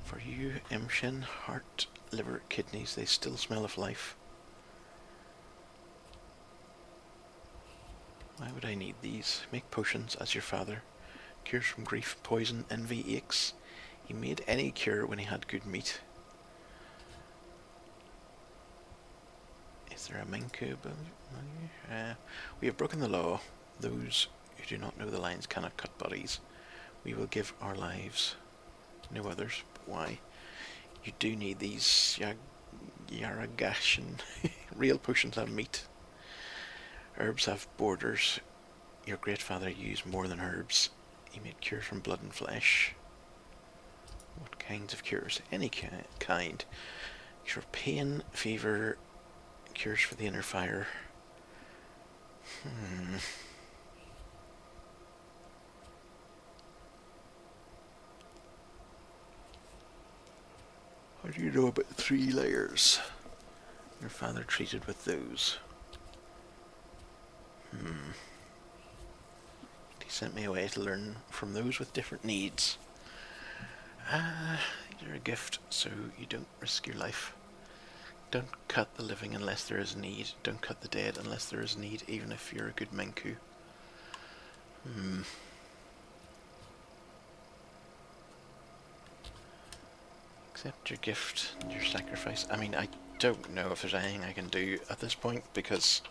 For you, Imshin, heart, liver, kidneys, they still smell of life. Why would I need these? Make potions as your father. Cures from grief, poison, envy, aches. He made any cure when he had good meat. Is there a Minku above you? We have broken the law. Those who do not know the lines cannot cut bodies. We will give our lives. No others. But why? You do need these Yaragashan. Real potions have meat. Herbs have borders. Your great father used more than herbs. He made cures from blood and flesh. What kinds of cures? Any kind. Cure pain, fever, cures for the inner fire. How do you know about 3 layers? Your father treated with those. He sent me away to learn from those with different needs. You're a gift, so you don't risk your life. Don't cut the living unless there is need. Don't cut the dead unless there is need, even if you're a good Menku. Accept your gift and your sacrifice. I mean, I don't know if there's anything I can do at this point, because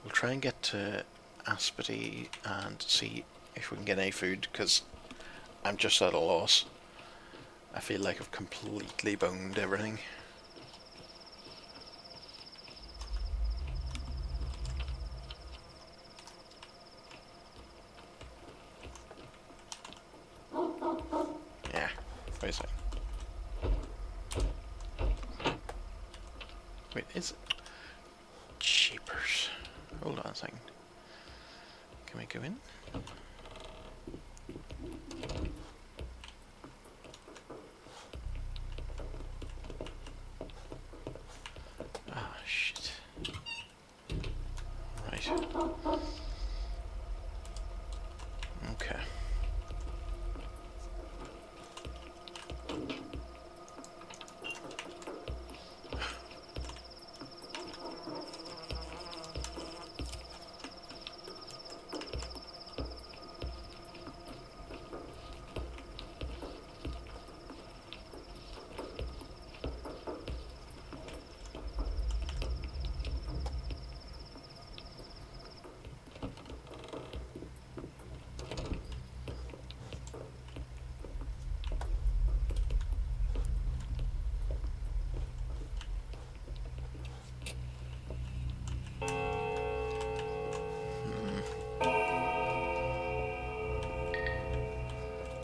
we'll try and get to Aspity and see if we can get any food, because I'm just at a loss. I feel like I've completely boned everything. Yeah, wait a second. Wait, is it? Jeepers. Hold on a second. Can we go in? Ah, shit. Right. Okay.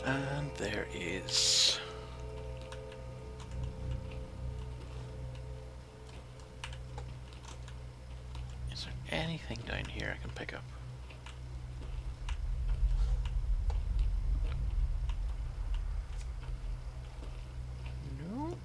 And there is... Is there anything down here I can pick up? Nope.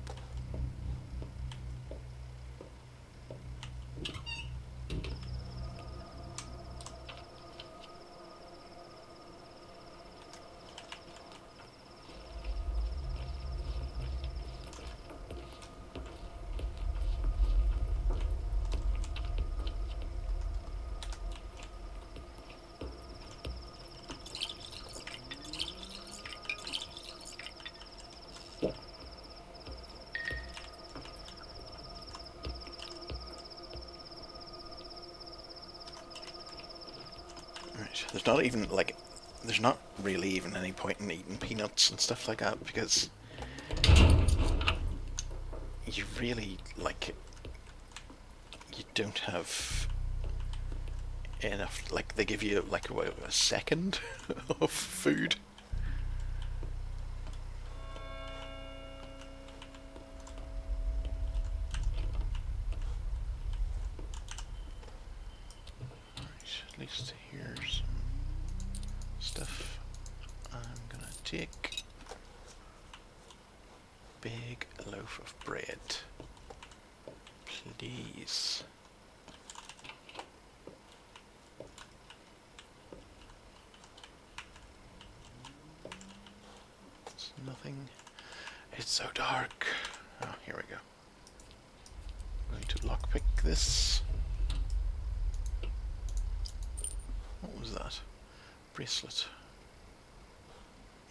Right, there's not even, like, there's not really even any point in eating peanuts and stuff like that, because you really, like, you don't have enough, like, they give you, like, what, a second of food. Right, at least here's some stuff. I'm gonna take big loaf of bread, please. It's nothing. It's so dark. Oh, here we go. I'm going to lockpick this. What was that? Bracelet.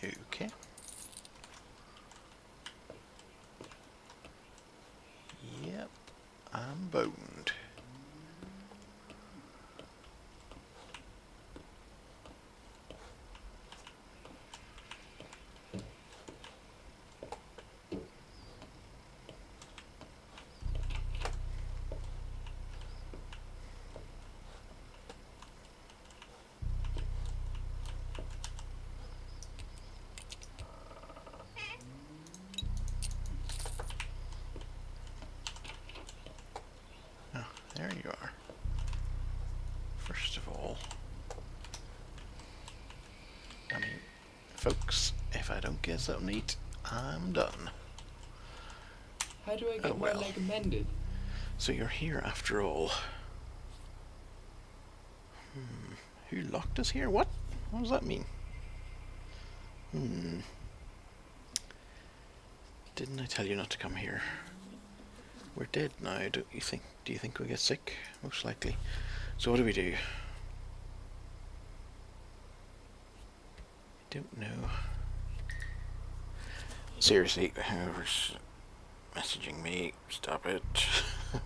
Okay. Yep, I'm boned. there you are. First of all, I mean, folks, if I don't get something to eat, I'm done. How do I get Oh, well. my leg mended? So you're here after all. Who locked us here? What? What does that mean? Didn't I tell you not to come here? We're dead now, don't you think? Do you think we'll get sick? Most likely. So what do we do? I don't know. Seriously, whoever's messaging me, stop it.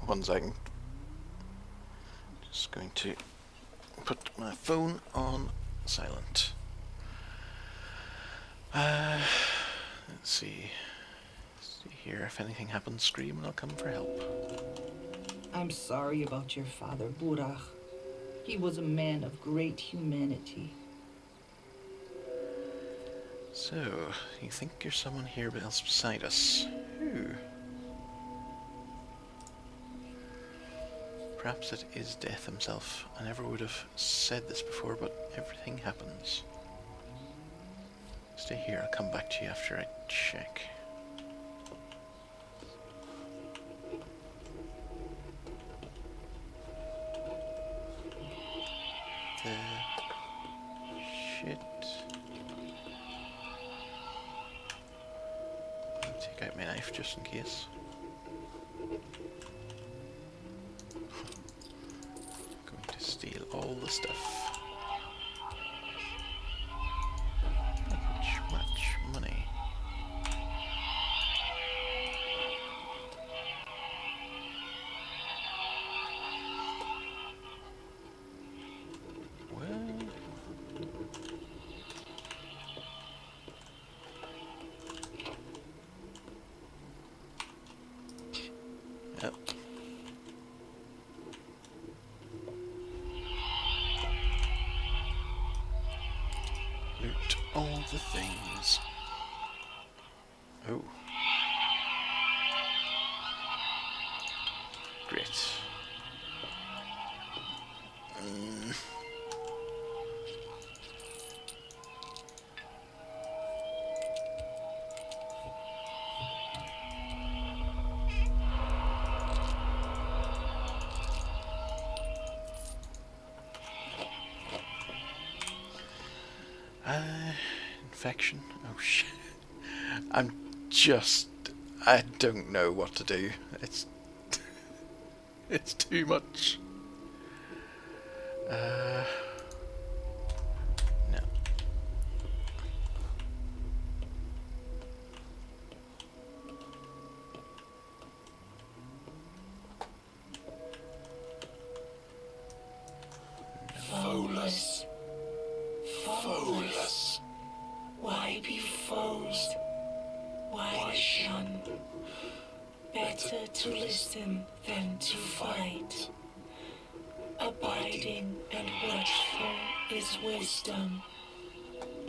1 second. Just going to put my phone on silent. Let's see. See here, if anything happens, scream and I'll come for help. I'm sorry about your father, Burach. He was a man of great humanity. So, you think there's someone here else beside us? Who? Perhaps it is Death himself. I never would have said this before, but everything happens. Stay here, I'll come back to you after I check. The shit. I'll take out my knife just in case. Going to steal all the stuff. Not much money. Yep. Loot all the things. Oh. Great. Infection. Oh shit. I don't know what to do. It's it's too much. No. Foeless. Foeless. Why be foes? Why shun? Better to listen than to fight. Abiding and watchful is wisdom.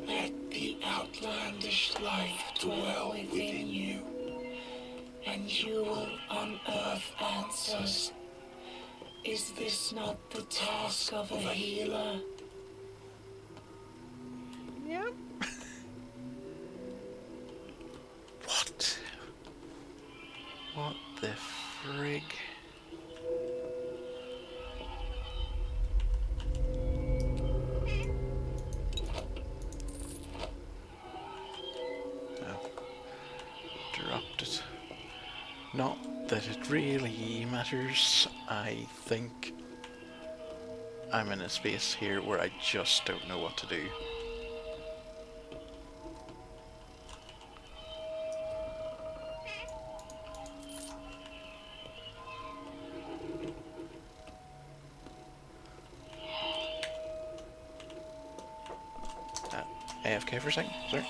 Let the outlandish life dwell within you, and you will unearth answers. Is this not the task of a healer? Yep. What? What the frig? Oh. Dropped it. Not that it really matters. I think I'm in a space here where I just don't know what to do. AFK for a second, sorry.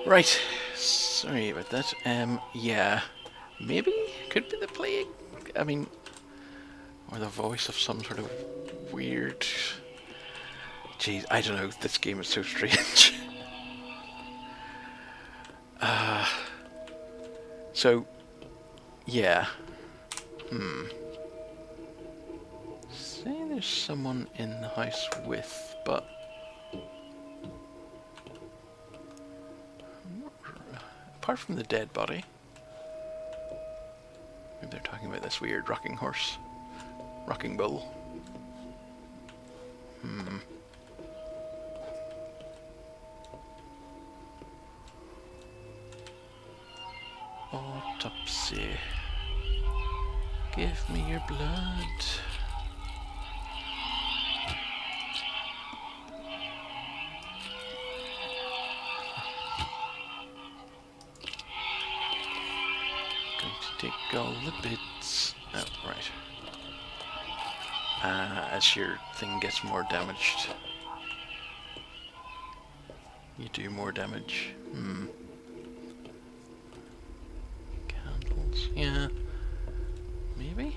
Right, sorry about that. Yeah, maybe could be the plague. I mean, or the voice of some sort of weird. Jeez, I don't know. This game is so strange. So, yeah. Say there's someone in the house with, but apart from the dead body, maybe they're talking about this weird rocking horse, rocking bull. Autopsy. Give me your blood. Going to take all the bits. Oh, right. As your thing gets more damaged, you do more damage. Candles, yeah. Maybe?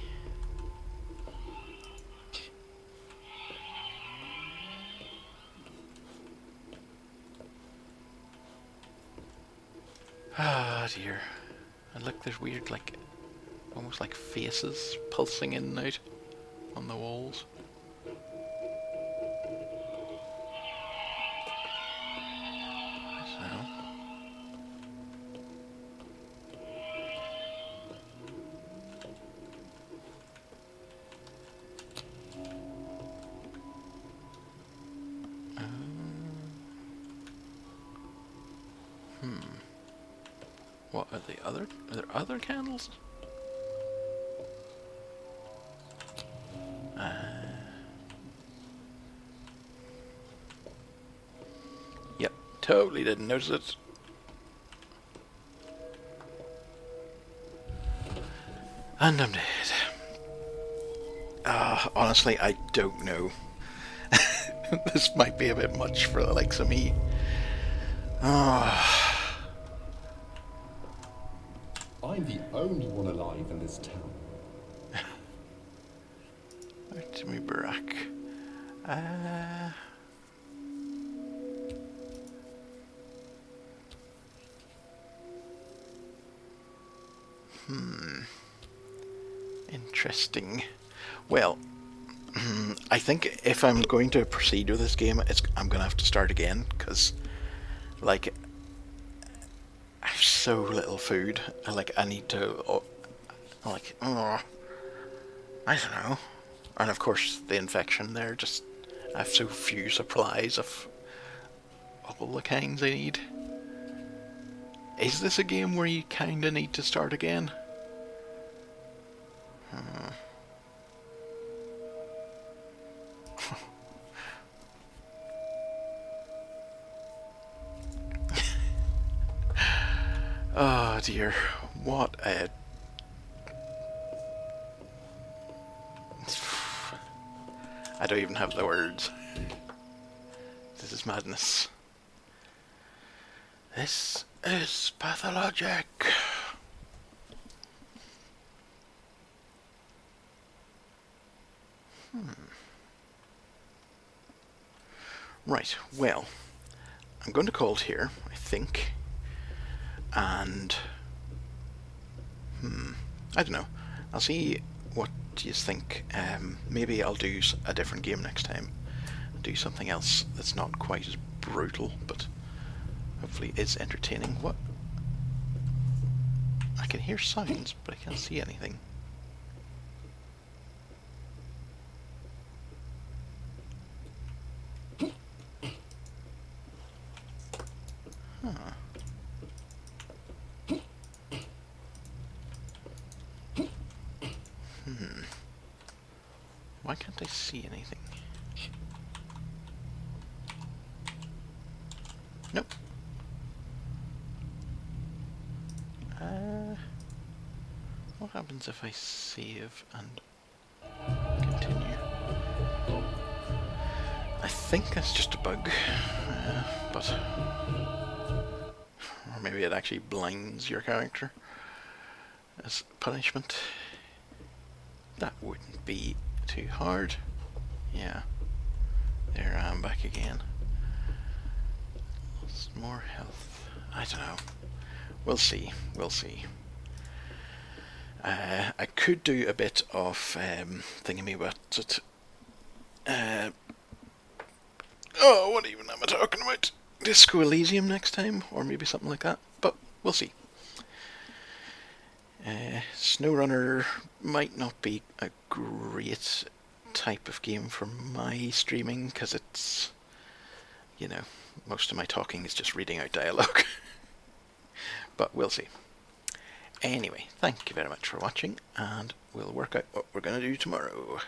Ah, dear. And look, there's weird, like, almost like faces pulsing in and out on the walls. So. What are the other? Are there other candles? Yep, totally didn't notice it. And I'm dead. Honestly, I don't know. This might be a bit much for the likes of me. I'm the only one alive in this town. Back to me, Barack. Interesting. Well, I think if I'm going to proceed with this game, I'm going to have to start again, because, like, I have so little food. I need to, I don't know. And of course, the infection there, just, I have so few supplies of all the kinds I need. Is this a game where you kinda need to start again? Oh dear, what a... I don't even have the words. This is madness. This is Pathologic. Right, well, I'm going to call it here, I think. And I don't know. I'll see what you think. Maybe I'll do a different game next time. Do something else that's not quite as brutal, but hopefully is entertaining. What? I can hear sounds, but I can't see anything. Why can't I see anything? Nope. What happens if I save and continue? I think that's just a bug, but maybe it actually blinds your character as punishment. That wouldn't be too hard. Yeah. There I am back again. Lost more health. I don't know. We'll see. We'll see. I could do a bit of thingy, but oh, what even am I talking about? Disco Elysium next time, or maybe something like that. But we'll see. SnowRunner might not be a great type of game for my streaming, because it's, you know, most of my talking is just reading out dialogue. But we'll see. Anyway, thank you very much for watching, and we'll work out what we're going to do tomorrow.